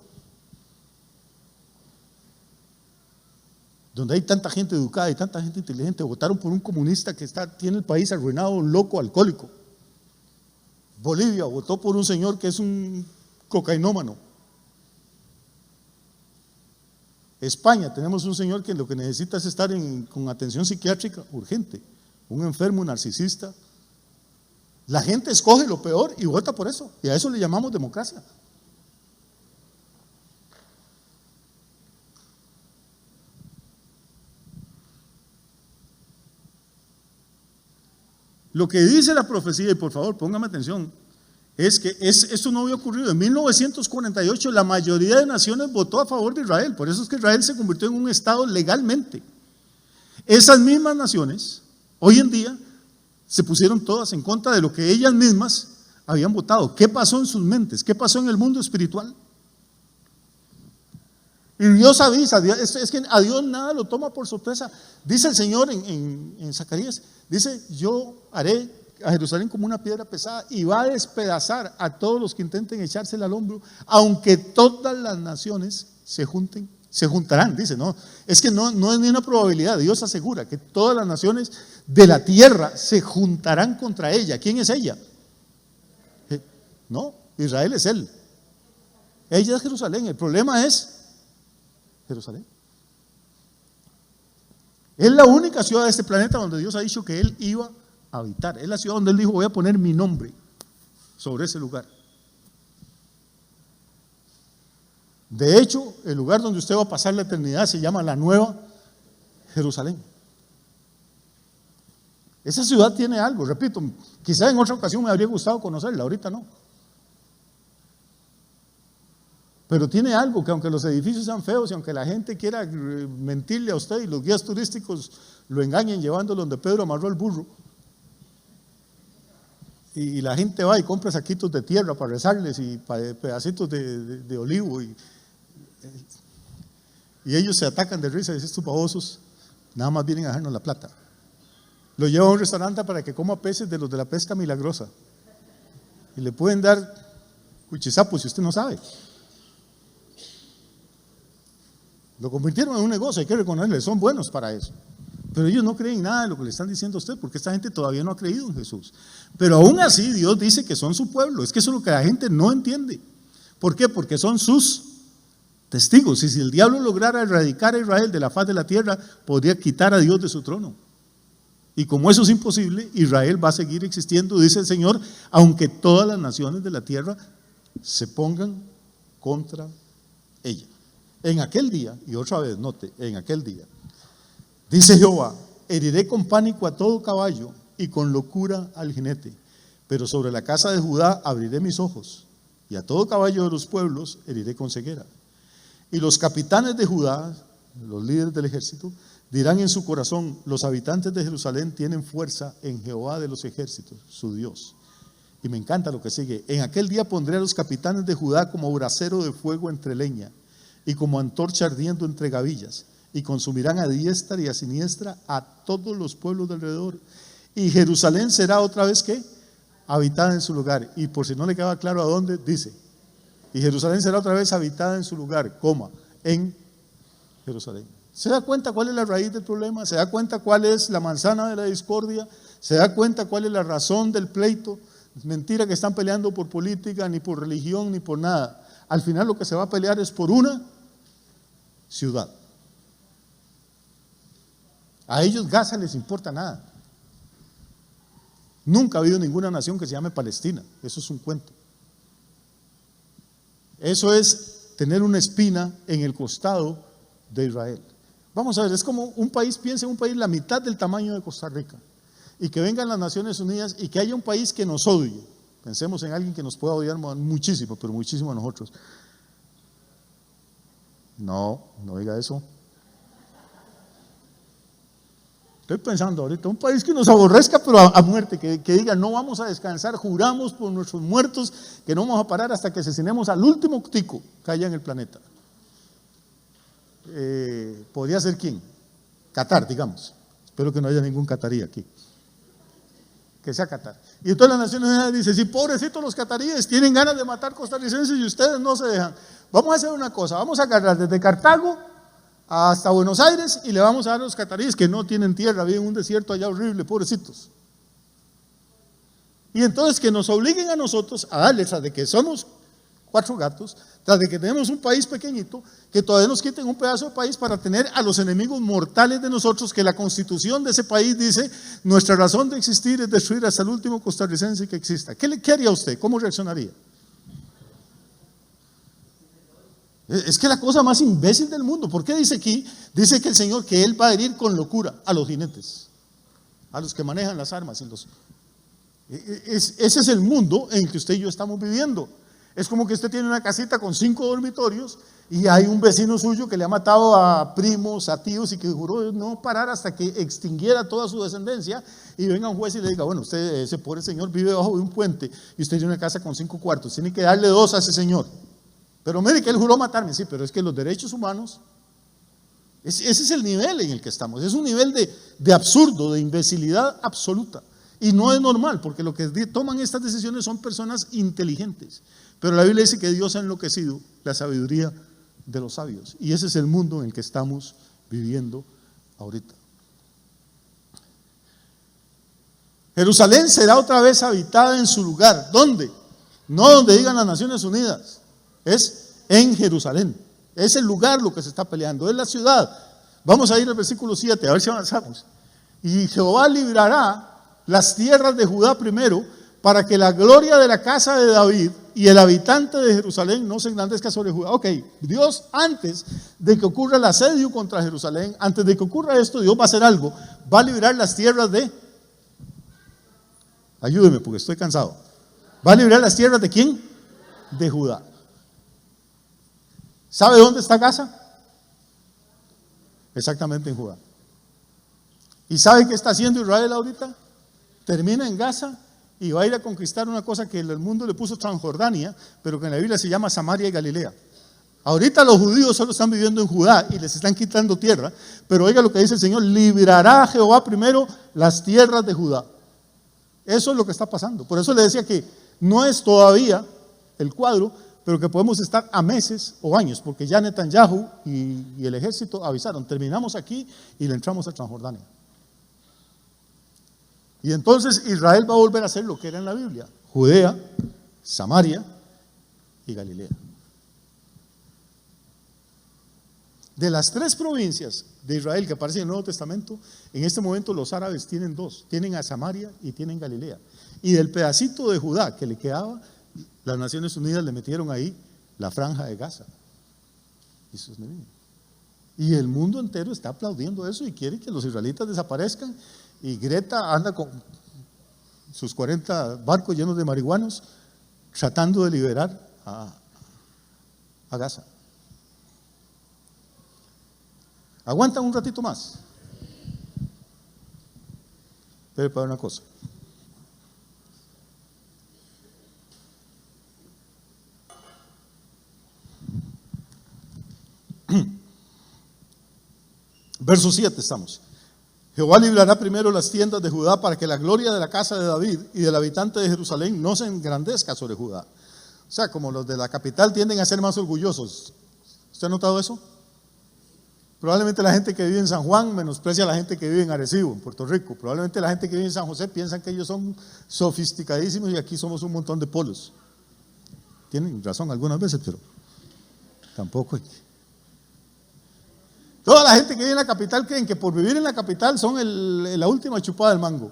Speaker 2: donde hay tanta gente educada y tanta gente inteligente, votaron por un comunista que tiene el país arruinado, loco, alcohólico. Bolivia votó por un señor que es un cocainómano. España, tenemos un señor que lo que necesita es estar con atención psiquiátrica urgente, un enfermo, un narcisista. La gente escoge lo peor y vota por eso, y a eso le llamamos democracia. Lo que dice la profecía, y por favor póngame atención, es que esto no había ocurrido. En 1948 la mayoría de naciones votó a favor de Israel, por eso es que Israel se convirtió en un estado legalmente. Esas mismas naciones hoy en día se pusieron todas en contra de lo que ellas mismas habían votado. ¿Qué pasó en sus mentes? ¿Qué pasó en el mundo espiritual? Y Dios avisa, es que a Dios nada lo toma por sorpresa. Dice el Señor en Zacarías, dice: yo haré a Jerusalén como una piedra pesada y va a despedazar a todos los que intenten echársela al hombro, aunque todas las naciones se juntarán, dice. No, es que no es ni una probabilidad. Dios asegura que todas las naciones de la tierra se juntarán contra ella. ¿Quién es ella? No, Israel es él. Ella es Jerusalén. El problema es Jerusalén. Es la única ciudad de este planeta donde Dios ha dicho que Él iba a habitar. Es la ciudad donde Él dijo: voy a poner mi nombre sobre ese lugar. De hecho, el lugar donde usted va a pasar la eternidad se llama la Nueva Jerusalén. Esa ciudad tiene algo, repito, quizá en otra ocasión me habría gustado conocerla, ahorita no. Pero tiene algo que, aunque los edificios sean feos y aunque la gente quiera mentirle a usted y los guías turísticos lo engañen llevándolo donde Pedro amarró el burro, y la gente va y compra saquitos de tierra para rezarles y pedacitos de olivo, y ellos se atacan de risa y dicen: estos babosos nada más vienen a dejarnos la plata. Lo lleva a un restaurante para que coma peces de los de la pesca milagrosa y le pueden dar cuchizapos si usted no sabe. Lo convirtieron en un negocio, hay que reconocerle, son buenos para eso. Pero ellos no creen nada de lo que le están diciendo a usted, porque esta gente todavía no ha creído en Jesús. Pero aún así Dios dice que son su pueblo. Es que eso es lo que la gente no entiende. ¿Por qué? Porque son sus testigos. Y si el diablo lograra erradicar a Israel de la faz de la tierra, podría quitar a Dios de su trono. Y como eso es imposible, Israel va a seguir existiendo, dice el Señor, aunque todas las naciones de la tierra se pongan contra ella. En aquel día, y otra vez note, en aquel día, dice Jehová: heriré con pánico a todo caballo y con locura al jinete, pero sobre la casa de Judá abriré mis ojos, y a todo caballo de los pueblos heriré con ceguera. Y los capitanes de Judá, los líderes del ejército, dirán en su corazón: los habitantes de Jerusalén tienen fuerza en Jehová de los ejércitos, su Dios. Y me encanta lo que sigue: en aquel día pondré a los capitanes de Judá como brasero de fuego entre leña, y como antorcha ardiendo entre gavillas, y consumirán a diestra y a siniestra a todos los pueblos de alrededor. Y Jerusalén será otra vez, ¿qué? Habitada en su lugar. Y por si no le queda claro a dónde, dice: y Jerusalén será otra vez habitada en su lugar, en Jerusalén. ¿Se da cuenta cuál es la raíz del problema? ¿Se da cuenta cuál es la manzana de la discordia? ¿Se da cuenta cuál es la razón del pleito? Es mentira que están peleando por política, ni por religión, ni por nada. Al final lo que se va a pelear es por una ciudad. A ellos Gaza les importa nada. Nunca ha habido ninguna nación que se llame Palestina. Eso es un cuento. Eso es tener una espina en el costado de Israel. Vamos a ver, es como un país, piensa en un país la mitad del tamaño de Costa Rica, y que vengan las Naciones Unidas y que haya un país que nos odie. Pensemos en alguien que nos pueda odiar muchísimo, pero muchísimo a nosotros. No diga eso. Estoy pensando ahorita, un país que nos aborrezca pero a muerte, que diga: no vamos a descansar, juramos por nuestros muertos que no vamos a parar hasta que asesinemos al último tico que haya en el planeta. ¿Podría ser quién? Qatar, digamos. Espero que no haya ningún catarí aquí. Que sea Qatar. Y entonces las Naciones Unidas dicen, sí, pobrecitos los cataríes, tienen ganas de matar costarricenses y ustedes no se dejan. Vamos a hacer una cosa, vamos a agarrar desde Cartago hasta Buenos Aires y le vamos a dar a los cataríes que no tienen tierra, viven en un desierto allá horrible, pobrecitos. Y entonces que nos obliguen a nosotros a darles, tras de que somos 4 gatos, tras de que tenemos un país pequeñito, que todavía nos quiten un pedazo de país para tener a los enemigos mortales de nosotros, que la constitución de ese país dice, nuestra razón de existir es destruir hasta el último costarricense que exista. ¿Qué haría usted? ¿Cómo reaccionaría? Es que la cosa más imbécil del mundo. ¿Por qué dice aquí? Dice que el Señor, que Él va a herir con locura a los jinetes, a los que manejan las armas. Ese es el mundo en el que usted y yo estamos viviendo. Es como que usted tiene una casita con 5 dormitorios y hay un vecino suyo que le ha matado a primos, a tíos y que juró no parar hasta que extinguiera toda su descendencia y venga un juez y le diga, bueno, usted, ese pobre señor vive debajo de un puente y usted tiene una casa con 5 cuartos, tiene que darle 2 a ese señor. Pero mire que él juró matarme, sí, pero es que los derechos humanos, ese es el nivel en el que estamos, es un nivel de absurdo, de imbecilidad absoluta. Y no es normal, porque lo que toman estas decisiones son personas inteligentes. Pero la Biblia dice que Dios ha enloquecido la sabiduría de los sabios. Y ese es el mundo en el que estamos viviendo ahorita. Jerusalén será otra vez habitada en su lugar. ¿Dónde? No donde digan las Naciones Unidas. Es en Jerusalén. Es el lugar lo que se está peleando. Es la ciudad. Vamos a ir al versículo 7, a ver si avanzamos. Y Jehová librará las tierras de Judá primero, para que la gloria de la casa de David y el habitante de Jerusalén no se engrandezca sobre Judá. Ok, Dios, antes de que ocurra el asedio contra Jerusalén, antes de que ocurra esto, Dios va a hacer algo. Va a liberar las tierras de... Ayúdeme porque estoy cansado. ¿Va a liberar las tierras de quién? De Judá. ¿Sabe dónde está Gaza? Exactamente en Judá. ¿Y sabe qué está haciendo Israel ahorita? Termina en Gaza y va a ir a conquistar una cosa que el mundo le puso Transjordania, pero que en la Biblia se llama Samaria y Galilea. Ahorita los judíos solo están viviendo en Judá y les están quitando tierra, pero oiga lo que dice el Señor, librará a Jehová primero las tierras de Judá. Eso es lo que está pasando. Por eso le decía que no es todavía el cuadro, pero que podemos estar a meses o años, porque ya Netanyahu y el ejército avisaron, terminamos aquí y le entramos a Transjordania. Y entonces Israel va a volver a ser lo que era en la Biblia: Judea, Samaria y Galilea. De las 3 provincias de Israel que aparecen en el Nuevo Testamento, en este momento los árabes tienen 2, tienen a Samaria y tienen Galilea. Y del pedacito de Judá que le quedaba, las Naciones Unidas le metieron ahí la franja de Gaza. Y el mundo entero está aplaudiendo eso y quiere que los israelitas desaparezcan. Y Greta anda con sus 40 barcos llenos de marihuanos tratando de liberar a Gaza. ¿Aguantan un ratito más? Pero para una cosa. Verso 7 estamos. Jehová librará primero las tiendas de Judá para que la gloria de la casa de David y del habitante de Jerusalén no se engrandezca sobre Judá. O sea, como los de la capital tienden a ser más orgullosos. ¿Usted ha notado eso? Probablemente la gente que vive en San Juan menosprecia a la gente que vive en Arecibo, en Puerto Rico. Probablemente la gente que vive en San José piensan que ellos son sofisticadísimos y aquí somos un montón de polos. Tienen razón algunas veces, pero tampoco hay que... Toda la gente que vive en la capital creen que por vivir en la capital son la última chupada del mango.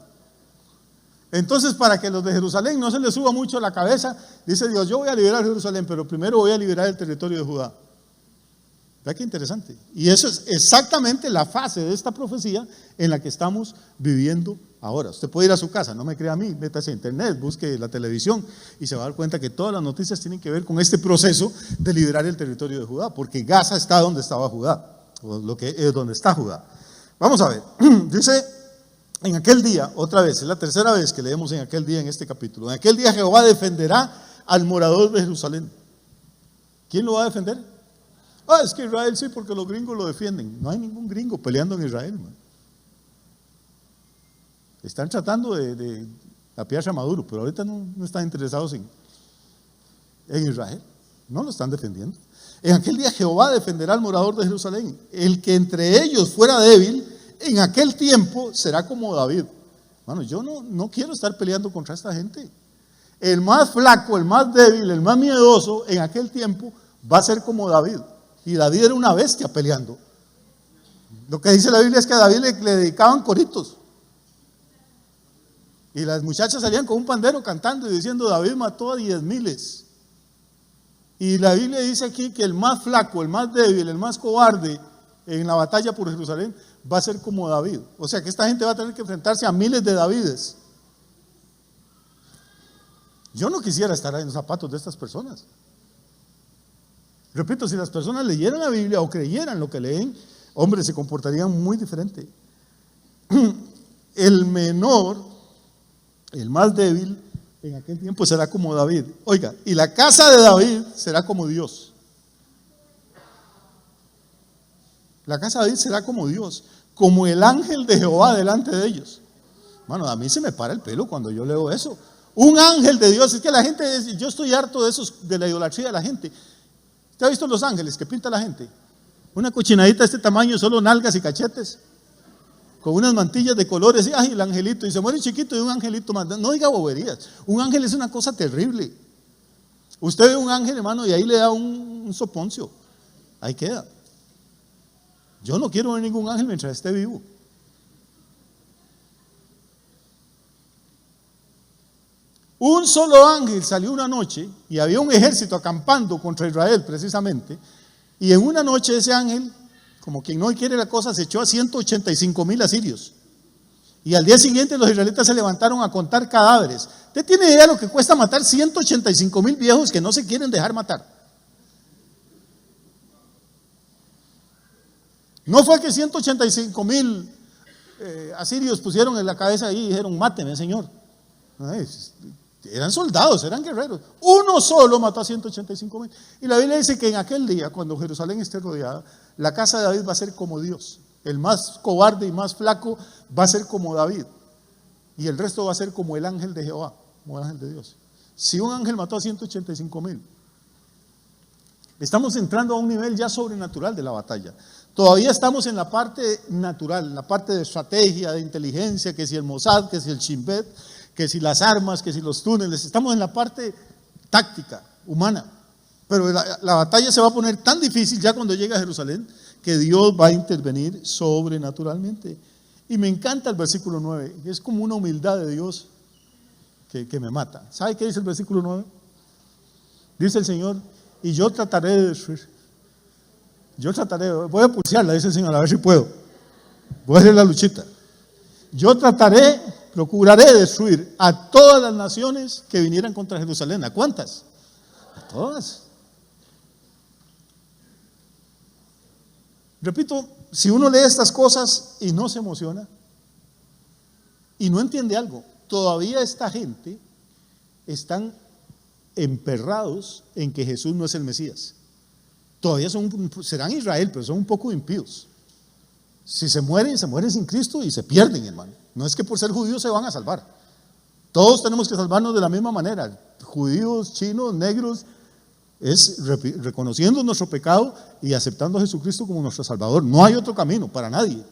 Speaker 2: Entonces, para que los de Jerusalén no se les suba mucho la cabeza, dice Dios, yo voy a liberar Jerusalén, pero primero voy a liberar el territorio de Judá. ¿Verdad qué interesante? Y eso es exactamente la fase de esta profecía en la que estamos viviendo ahora. Usted puede ir a su casa, no me crea a mí, métase a internet, busque la televisión y se va a dar cuenta que todas las noticias tienen que ver con este proceso de liberar el territorio de Judá, porque Gaza está donde estaba Judá. Lo que es donde está Judá. Vamos a ver, dice en aquel día, otra vez, es la tercera vez que leemos en aquel día en este capítulo. En aquel día Jehová defenderá al morador de Jerusalén. ¿Quién lo va a defender? Es que Israel sí, porque los gringos lo defienden. No hay ningún gringo peleando en Israel, man. Están tratando de apiarse a Maduro, pero ahorita no están interesados en Israel. No lo están defendiendo. En aquel día Jehová defenderá al morador de Jerusalén. El que entre ellos fuera débil, en aquel tiempo será como David. Bueno, yo no quiero estar peleando contra esta gente. El más flaco, el más débil, el más miedoso, en aquel tiempo va a ser como David. Y David era una bestia peleando. Lo que dice la Biblia es que a David le dedicaban coritos. Y las muchachas salían con un pandero cantando y diciendo: David mató a 10,000. Y la Biblia dice aquí que el más flaco, el más débil, el más cobarde en la batalla por Jerusalén va a ser como David. O sea que esta gente va a tener que enfrentarse a miles de Davides. Yo no quisiera estar en los zapatos de estas personas. Repito, si las personas leyeran la Biblia o creyeran lo que leen, hombre, se comportarían muy diferente. El menor, el más débil, en aquel tiempo será como David. Oiga, y la casa de David será como Dios. La casa de David será como Dios, como el ángel de Jehová delante de ellos. Bueno, a mí se me para el pelo cuando yo leo eso. Un ángel de Dios. Es que la gente, yo estoy harto de la idolatría de la gente. ¿Usted ha visto los ángeles que pinta la gente? Una cochinadita de este tamaño, solo nalgas y cachetes, con unas mantillas de colores, y ay, el angelito, y se muere chiquito y un angelito más. No diga boberías. Un ángel es una cosa terrible. Usted ve un ángel, hermano, y ahí le da un soponcio. Ahí queda. Yo no quiero ver ningún ángel mientras esté vivo. Un solo ángel salió una noche y había un ejército acampando contra Israel precisamente, y en una noche ese ángel, como quien no quiere la cosa, se echó a 185,000 asirios. Y al día siguiente los israelitas se levantaron a contar cadáveres. ¿Usted tiene idea de lo que cuesta matar 185,000 viejos que no se quieren dejar matar? No fue que 185,000 asirios pusieron en la cabeza ahí y dijeron: máteme, Señor. Eran soldados, eran guerreros. Uno solo mató a 185,000. Y la Biblia dice que en aquel día, cuando Jerusalén esté rodeada, la casa de David va a ser como Dios. El más cobarde y más flaco va a ser como David. Y el resto va a ser como el ángel de Jehová, como el ángel de Dios. Si un ángel mató a 185,000, estamos entrando a un nivel ya sobrenatural de la batalla. Todavía estamos en la parte natural, en la parte de estrategia, de inteligencia, que si el Mossad, que si el Shin Bet, que si las armas, que si los túneles. Estamos en la parte táctica, humana. Pero la batalla se va a poner tan difícil ya cuando llegue a Jerusalén, que Dios va a intervenir sobrenaturalmente. Y me encanta el versículo 9, que es como una humildad de Dios que me mata. ¿Sabe qué dice el versículo 9? Dice el Señor: y yo trataré de destruir. Voy a pulsearla, dice el Señor, a ver si puedo. Voy a hacer la luchita. Yo procuraré destruir a todas las naciones que vinieran contra Jerusalén. ¿A cuántas? A todas. Repito, si uno lee estas cosas y no se emociona y no entiende algo, todavía esta gente están emperrados en que Jesús no es el Mesías. Todavía serán Israel, pero son un poco impíos. Si se mueren sin Cristo y se pierden, hermano. No es que por ser judíos se van a salvar. Todos tenemos que salvarnos de la misma manera. Judíos, chinos, negros, es reconociendo nuestro pecado y aceptando a Jesucristo como nuestro Salvador. No hay otro camino para nadie.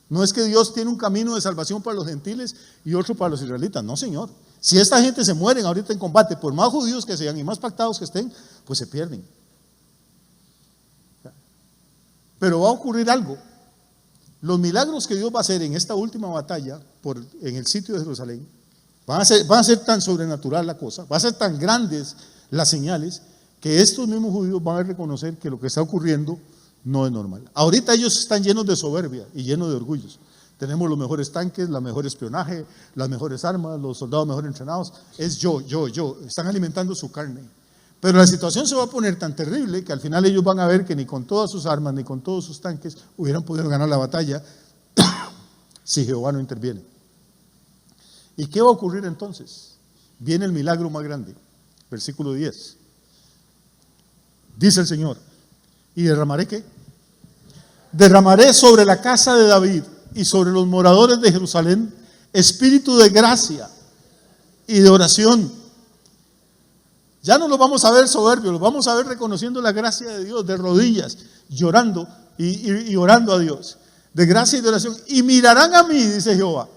Speaker 2: No es que Dios tiene un camino de salvación para los gentiles y otro para los israelitas. No, Señor. Si esta gente se mueren ahorita en combate, por más judíos que sean y más pactados que estén, pues se pierden. Pero va a ocurrir algo. Los milagros que Dios va a hacer en esta última batalla en el sitio de Jerusalén van a ser tan sobrenatural la cosa, va a ser tan grandes las señales, que estos mismos judíos van a reconocer que lo que está ocurriendo no es normal. Ahorita ellos están llenos de soberbia y llenos de orgullos. Tenemos los mejores tanques, la mejor espionaje, las mejores armas, los soldados mejor entrenados. Es yo. Están alimentando su carne. Pero la situación se va a poner tan terrible que al final ellos van a ver que ni con todas sus armas, ni con todos sus tanques hubieran podido ganar la batalla si Jehová no interviene. ¿Y qué va a ocurrir entonces? Viene el milagro más grande. Versículo 10. Dice el Señor: ¿y derramaré qué? Derramaré sobre la casa de David y sobre los moradores de Jerusalén espíritu de gracia y de oración. Ya no los vamos a ver soberbios, los vamos a ver reconociendo la gracia de Dios, de rodillas, llorando y orando a Dios, de gracia y de oración. Y mirarán a mí, dice Jehová.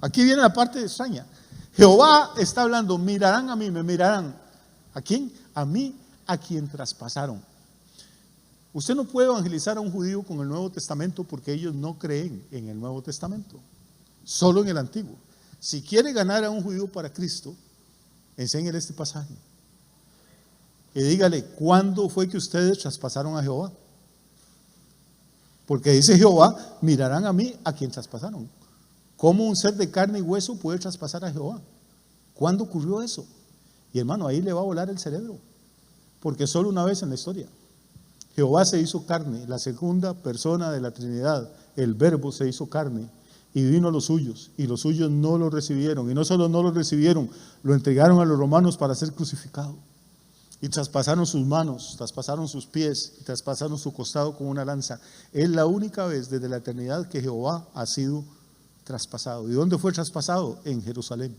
Speaker 2: Aquí viene la parte extraña. Jehová está hablando, mirarán a mí, me mirarán. ¿A quién? A mí, a quien traspasaron. Usted no puede evangelizar a un judío con el Nuevo Testamento porque ellos no creen en el Nuevo Testamento, solo en el Antiguo. Si quiere ganar a un judío para Cristo, enséñele este pasaje y dígale, ¿cuándo fue que ustedes traspasaron a Jehová? Porque dice Jehová, mirarán a mí, a quien traspasaron. ¿Cómo un ser de carne y hueso puede traspasar a Jehová? ¿Cuándo ocurrió eso? Y hermano, ahí le va a volar el cerebro, porque solo una vez en la historia Jehová se hizo carne, la segunda persona de la Trinidad, el Verbo se hizo carne y vino a los suyos, y los suyos no lo recibieron, y no solo no lo recibieron, lo entregaron a los romanos para ser crucificado, y traspasaron sus manos, traspasaron sus pies, y traspasaron su costado con una lanza. Es la única vez desde la eternidad que Jehová ha sido traspasado. ¿Y dónde fue traspasado? En Jerusalén.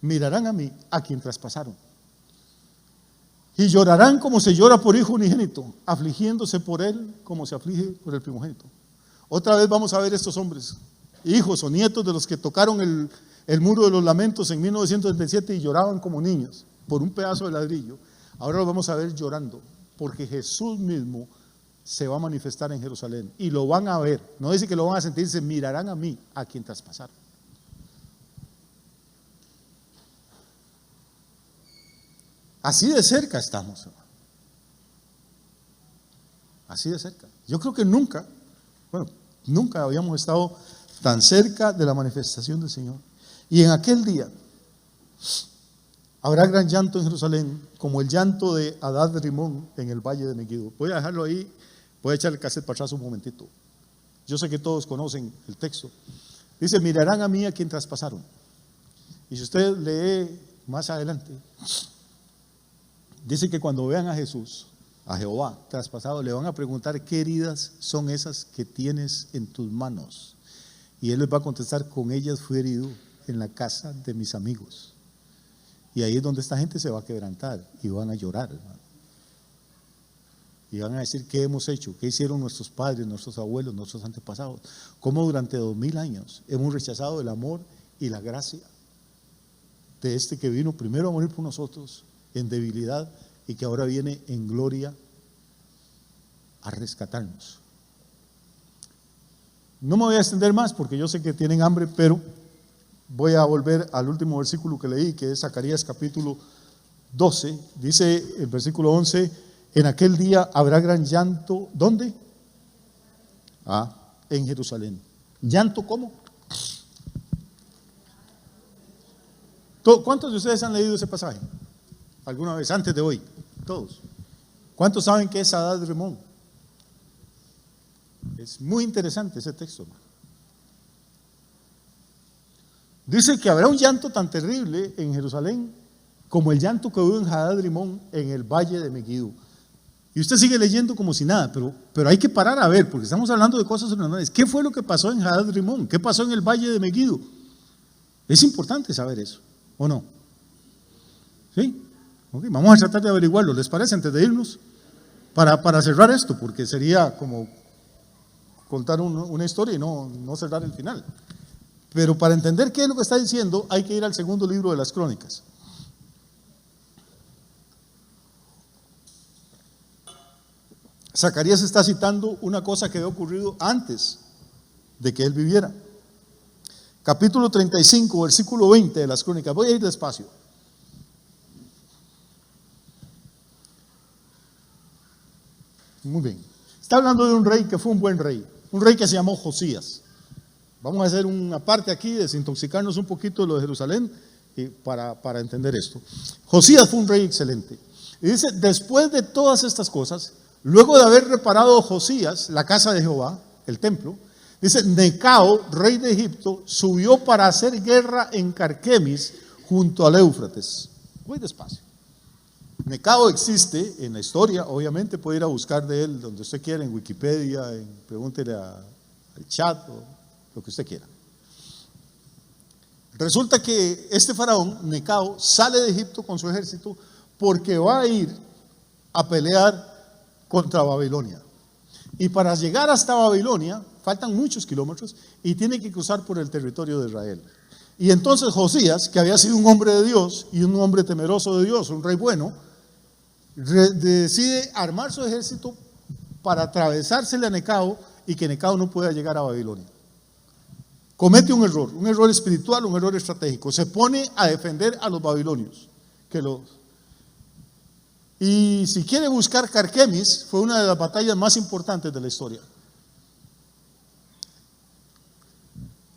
Speaker 2: Mirarán a mí, a quien traspasaron, y llorarán como se llora por hijo unigénito, afligiéndose por él como se aflige por el primogénito. Otra vez vamos a ver estos hombres, hijos o nietos de los que tocaron el muro de los lamentos en 1977 y lloraban como niños por un pedazo de ladrillo. Ahora los vamos a ver llorando, porque Jesús mismo se va a manifestar en Jerusalén y lo van a ver. No dice que lo van a sentir, se mirarán a mí, a quien traspasaron. Así de cerca estamos, hermano. Así de cerca. Yo creo que nunca habíamos estado tan cerca de la manifestación del Señor. Y en aquel día habrá gran llanto en Jerusalén, como el llanto de Hadad Rimón en el valle de Megiddo. Voy a dejarlo ahí, voy a echar el cassette para atrás un momentito. Yo sé que todos conocen el texto. Dice, mirarán a mí a quien traspasaron. Y si usted lee más adelante, dice que cuando vean a Jesús, a Jehová traspasado, le van a preguntar qué heridas son esas que tienes en tus manos. Y él les va a contestar, con ellas fui herido en la casa de mis amigos. Y ahí es donde esta gente se va a quebrantar y van a llorar, hermano. Y van a decir, ¿qué hemos hecho? ¿Qué hicieron nuestros padres, nuestros abuelos, nuestros antepasados? Cómo durante 2000 años hemos rechazado el amor y la gracia de este que vino primero a morir por nosotros en debilidad y que ahora viene en gloria a rescatarnos. No me voy a extender más porque yo sé que tienen hambre, pero voy a volver al último versículo que leí, que es Zacarías capítulo 12. Dice el versículo 11, en aquel día habrá gran llanto. ¿Dónde? En Jerusalén. ¿Llanto cómo? ¿Cuántos de ustedes han leído ese pasaje alguna vez, antes de hoy? Todos. ¿Cuántos saben qué es Hadad Rimón? Es muy interesante ese texto. Dice que habrá un llanto tan terrible en Jerusalén como el llanto que hubo en Hadad Rimón en el valle de Megiddo. Y usted sigue leyendo como si nada, pero hay que parar a ver, porque estamos hablando de cosas sobrenaturales. ¿Qué fue lo que pasó en Hadad Rimón? ¿Qué pasó en el valle de Megiddo? Es importante saber eso, ¿o no? ¿Sí? Okay, vamos a tratar de averiguarlo, ¿les parece? Antes de irnos, para cerrar esto, porque sería como contar una historia y no cerrar el final. Pero para entender qué es lo que está diciendo, hay que ir al segundo libro de las Crónicas. Zacarías está citando una cosa que había ocurrido antes de que él viviera. Capítulo 35, versículo 20 de las Crónicas. Voy a ir despacio. Muy bien. Está hablando de un rey que fue un buen rey, un rey que se llamó Josías. Vamos a hacer una parte aquí, desintoxicarnos un poquito de lo de Jerusalén para entender esto. Josías fue un rey excelente. Y dice, después de todas estas cosas, luego de haber reparado Josías la casa de Jehová, el templo, dice, Necao, rey de Egipto, subió para hacer guerra en Carquemis junto al Éufrates. Muy despacio. Necao existe en la historia, obviamente puede ir a buscar de él donde usted quiera, en Wikipedia, pregúntele a al Chad, o lo que usted quiera. Resulta que este faraón, Necao, sale de Egipto con su ejército porque va a ir a pelear contra Babilonia. Y para llegar hasta Babilonia, faltan muchos kilómetros y tiene que cruzar por el territorio de Israel. Y entonces Josías, que había sido un hombre de Dios y un hombre temeroso de Dios, un rey bueno, decide armar su ejército para atravesársele a Necao y que Necao no pueda llegar a Babilonia. Comete un error espiritual, un error estratégico. Se pone a defender a los babilonios. Y si quiere buscar, Carquemis fue una de las batallas más importantes de la historia.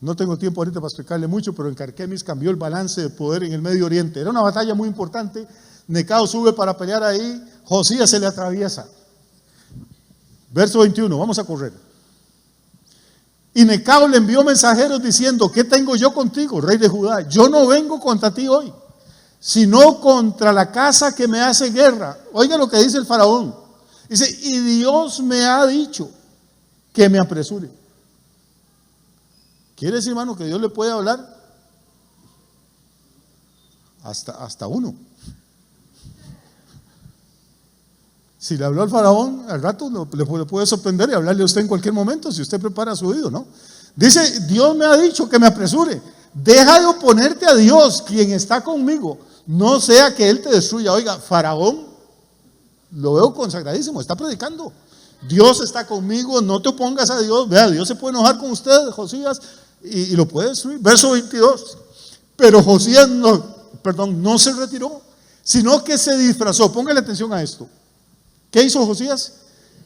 Speaker 2: No tengo tiempo ahorita para explicarle mucho, pero en Carquemis cambió el balance de poder en el Medio Oriente. Era una batalla muy importante. Necao sube para pelear ahí, Josías se le atraviesa. Verso 21, vamos a correr. Y Necao le envió mensajeros diciendo: ¿qué tengo yo contigo, rey de Judá? Yo no vengo contra ti hoy, sino contra la casa que me hace guerra. Oiga lo que dice el faraón. Dice: y Dios me ha dicho que me apresure. ¿Quiere decir, hermano, que Dios le puede hablar? Hasta uno. Si le habló al faraón, al rato le puede sorprender y hablarle a usted en cualquier momento, si usted prepara su oído, ¿no? Dice: Dios me ha dicho que me apresure. Deja de oponerte a Dios, quien está conmigo, no sea que Él te destruya. Oiga, faraón, lo veo consagradísimo, está predicando. Dios está conmigo, no te opongas a Dios. Vea, Dios se puede enojar con usted, Josías, y lo puede destruir. Verso 22. Pero Josías no se retiró, sino que se disfrazó. Póngale atención a esto. ¿Qué hizo Josías?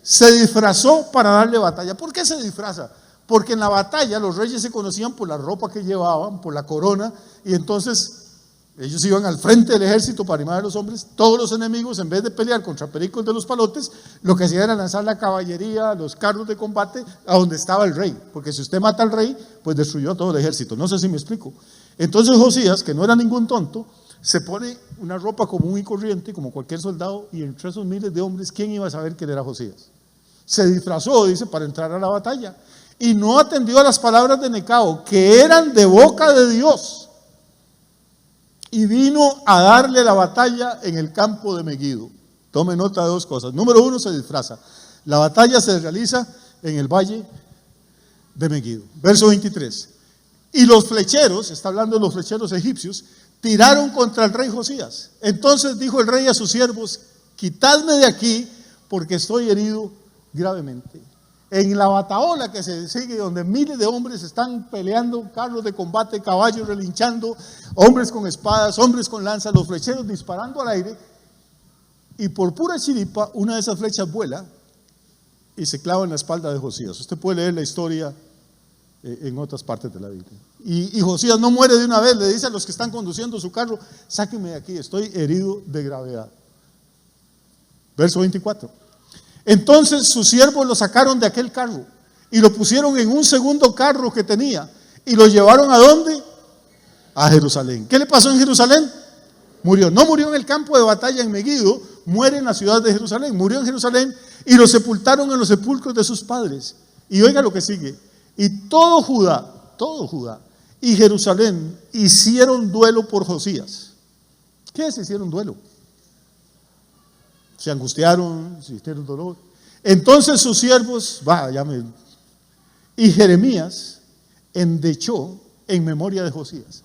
Speaker 2: Se disfrazó para darle batalla. ¿Por qué se disfraza? Porque en la batalla los reyes se conocían por la ropa que llevaban, por la corona, y entonces ellos iban al frente del ejército para animar a los hombres. Todos los enemigos, en vez de pelear contra pericos de los palotes, lo que hacían era lanzar la caballería, los carros de combate a donde estaba el rey, porque si usted mata al rey, pues destruyó a todo el ejército. No sé si me explico. Entonces Josías, que no era ningún tonto, se pone una ropa común y corriente, como cualquier soldado, y entre esos miles de hombres, ¿quién iba a saber que él era Josías? Se disfrazó, dice, para entrar a la batalla, y no atendió a las palabras de Necao, que eran de boca de Dios, y vino a darle la batalla en el campo de Megiddo. Tome nota de dos cosas. Número uno, se disfraza. La batalla se realiza en el valle de Megiddo. Verso 23. Y los flecheros, está hablando de los flecheros egipcios, tiraron contra el rey Josías. Entonces dijo el rey a sus siervos: quitadme de aquí, porque estoy herido gravemente. En la batahola que se sigue, donde miles de hombres están peleando, carros de combate, caballos relinchando, hombres con espadas, hombres con lanzas, los flecheros disparando al aire, y por pura chiripa una de esas flechas vuela y se clava en la espalda de Josías. Usted puede leer la historia en otras partes de la Biblia. Y Josías no muere de una vez, le dice a los que están conduciendo su carro: sáquenme de aquí, estoy herido de gravedad. Verso 24. Entonces sus siervos lo sacaron de aquel carro y lo pusieron en un segundo carro que tenía y lo llevaron ¿a dónde? A Jerusalén. ¿Qué le pasó en Jerusalén? Murió. No murió en el campo de batalla en Megiddo, muere en la ciudad de Jerusalén. Murió en Jerusalén y lo sepultaron en los sepulcros de sus padres. Y oiga lo que sigue. Y todo Judá y Jerusalén hicieron duelo por Josías. ¿Qué es? Hicieron duelo. Se angustiaron, sintieron dolor. Entonces sus siervos, y Jeremías endechó en memoria de Josías.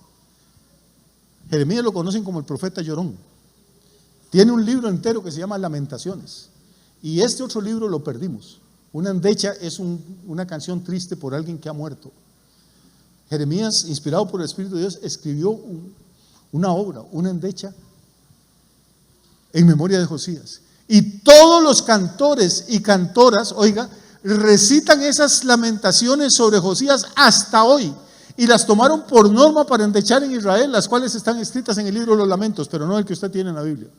Speaker 2: Jeremías lo conocen como el profeta llorón. Tiene un libro entero que se llama Lamentaciones. Y este otro libro lo perdimos. Una endecha es una canción triste por alguien que ha muerto. Jeremías, inspirado por el Espíritu de Dios, escribió una obra, una endecha en memoria de Josías. Y todos los cantores y cantoras, oiga, recitan esas lamentaciones sobre Josías hasta hoy. Y las tomaron por norma para endechar en Israel, las cuales están escritas en el libro de los lamentos, pero no el que usted tiene en la Biblia.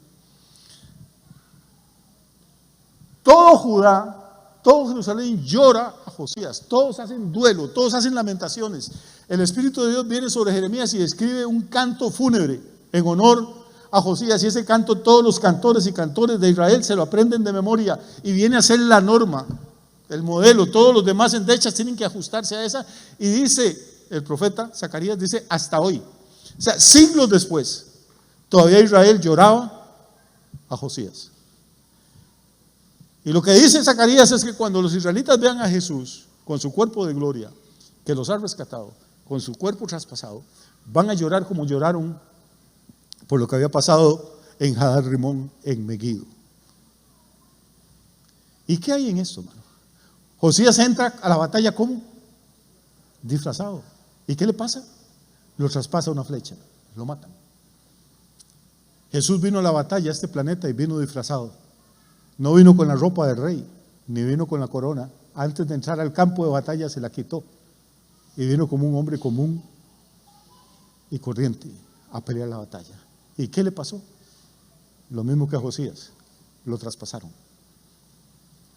Speaker 2: Todo Judá, todo Jerusalén llora a Josías, todos hacen duelo, todos hacen lamentaciones. El Espíritu de Dios viene sobre Jeremías y escribe un canto fúnebre en honor a Josías, y ese canto todos los cantores y cantores de Israel se lo aprenden de memoria y viene a ser la norma el modelo, todos los demás endechas tienen que ajustarse a esa. Y dice el profeta Zacarías, dice hasta hoy, o sea, siglos después, todavía Israel lloraba a Josías. Y lo que dice Zacarías es que cuando los israelitas vean a Jesús con su cuerpo de gloria, que los ha rescatado, con su cuerpo traspasado, van a llorar como lloraron por lo que había pasado en Hadar Rimón, en Megiddo. ¿Y qué hay en esto, hermano? Josías entra a la batalla ¿cómo? Disfrazado. ¿Y qué le pasa? Lo traspasa una flecha, lo matan. Jesús vino a la batalla a este planeta y vino disfrazado. No vino con la ropa del rey, ni vino con la corona. Antes de entrar al campo de batalla se la quitó y vino como un hombre común y corriente a pelear la batalla. ¿Y qué le pasó? Lo mismo que a Josías, lo traspasaron.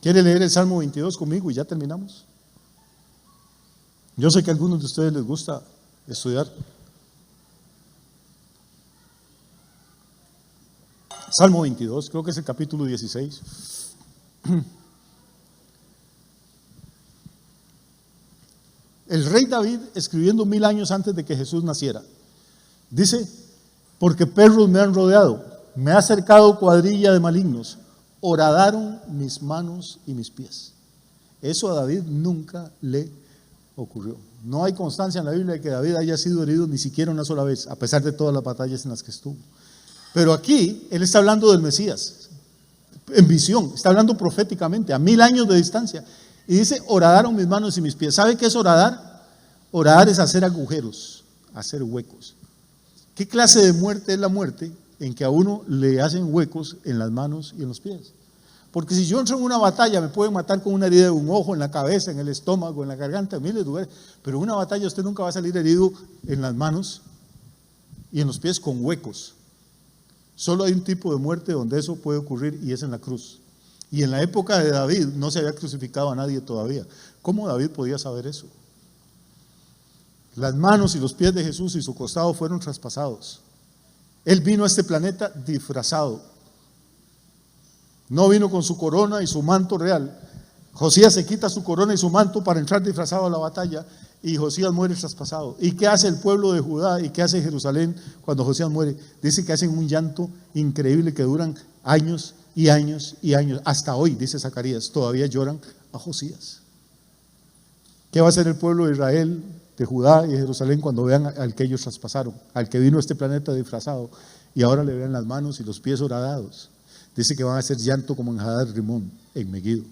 Speaker 2: ¿Quiere leer el Salmo 22 conmigo y ya terminamos? Yo sé que a algunos de ustedes les gusta estudiar. Salmo 22, creo que es el capítulo 16. El rey David, escribiendo 1000 años antes de que Jesús naciera, dice: porque perros me han rodeado, me ha cercado cuadrilla de malignos, horadaron mis manos y mis pies. Eso a David nunca le ocurrió. No hay constancia en la Biblia de que David haya sido herido ni siquiera una sola vez, a pesar de todas las batallas en las que estuvo. Pero aquí él está hablando del Mesías, en visión, está hablando proféticamente, a 1000 años de distancia. Y dice: horadaron mis manos y mis pies. ¿Sabe qué es horadar? Horadar es hacer agujeros, hacer huecos. ¿Qué clase de muerte es la muerte en que a uno le hacen huecos en las manos y en los pies? Porque si yo entro en una batalla, me pueden matar con una herida de un ojo, en la cabeza, en el estómago, en la garganta, en miles de lugares. Pero en una batalla usted nunca va a salir herido en las manos y en los pies con huecos. Solo hay un tipo de muerte donde eso puede ocurrir y es en la cruz. Y en la época de David no se había crucificado a nadie todavía. ¿Cómo David podía saber eso? Las manos y los pies de Jesús y su costado fueron traspasados. Él vino a este planeta disfrazado. No vino con su corona y su manto real. Josías se quita su corona y su manto para entrar disfrazado a la batalla y Josías muere traspasado. ¿Y qué hace el pueblo de Judá y qué hace Jerusalén cuando Josías muere? Dice que hacen un llanto increíble que duran años y años y años. Hasta hoy, dice Zacarías, todavía lloran a Josías. ¿Qué va a hacer el pueblo de Israel, de Judá y de Jerusalén cuando vean al que ellos traspasaron, al que vino a este planeta disfrazado y ahora le vean las manos y los pies horadados? Dice que van a hacer llanto como en Hadar Rimón, en Megiddo.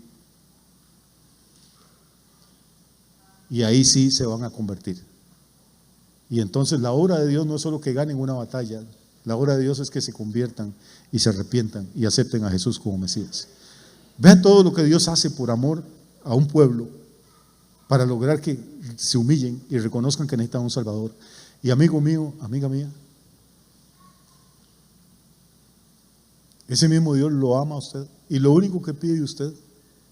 Speaker 2: Y ahí sí se van a convertir. Y entonces la obra de Dios no es solo que ganen una batalla, la obra de Dios es que se conviertan y se arrepientan y acepten a Jesús como Mesías. Vean todo lo que Dios hace por amor a un pueblo para lograr que se humillen y reconozcan que necesitan un Salvador. Y amigo mío, amiga mía, ese mismo Dios lo ama a usted y lo único que pide de usted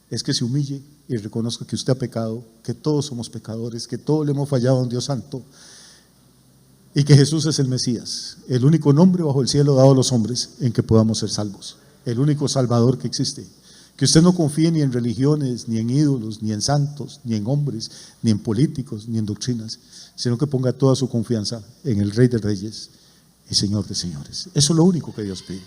Speaker 2: es que se humille y reconozca que usted ha pecado, que todos somos pecadores, que todos le hemos fallado a un Dios santo y que Jesús es el Mesías, el único nombre bajo el cielo dado a los hombres en que podamos ser salvos, el único Salvador que existe. Que usted no confíe ni en religiones, ni en ídolos, ni en santos, ni en hombres, ni en políticos, ni en doctrinas, sino que ponga toda su confianza en el Rey de Reyes y Señor de Señores. Eso es lo único que Dios pide.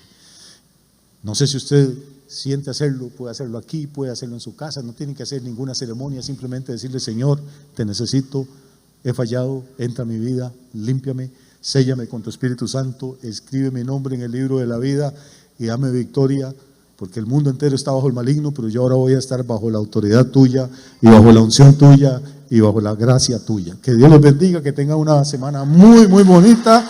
Speaker 2: No sé si usted siente hacerlo, puede hacerlo aquí, puede hacerlo en su casa, no tiene que hacer ninguna ceremonia, simplemente decirle: Señor, te necesito, he fallado, entra a mi vida, límpiame, séllame con tu Espíritu Santo, escribe mi nombre en el libro de la vida y dame victoria, porque el mundo entero está bajo el maligno, pero yo ahora voy a estar bajo la autoridad tuya y bajo la unción tuya y bajo la gracia tuya. Que Dios los bendiga, que tengan una semana muy, muy bonita.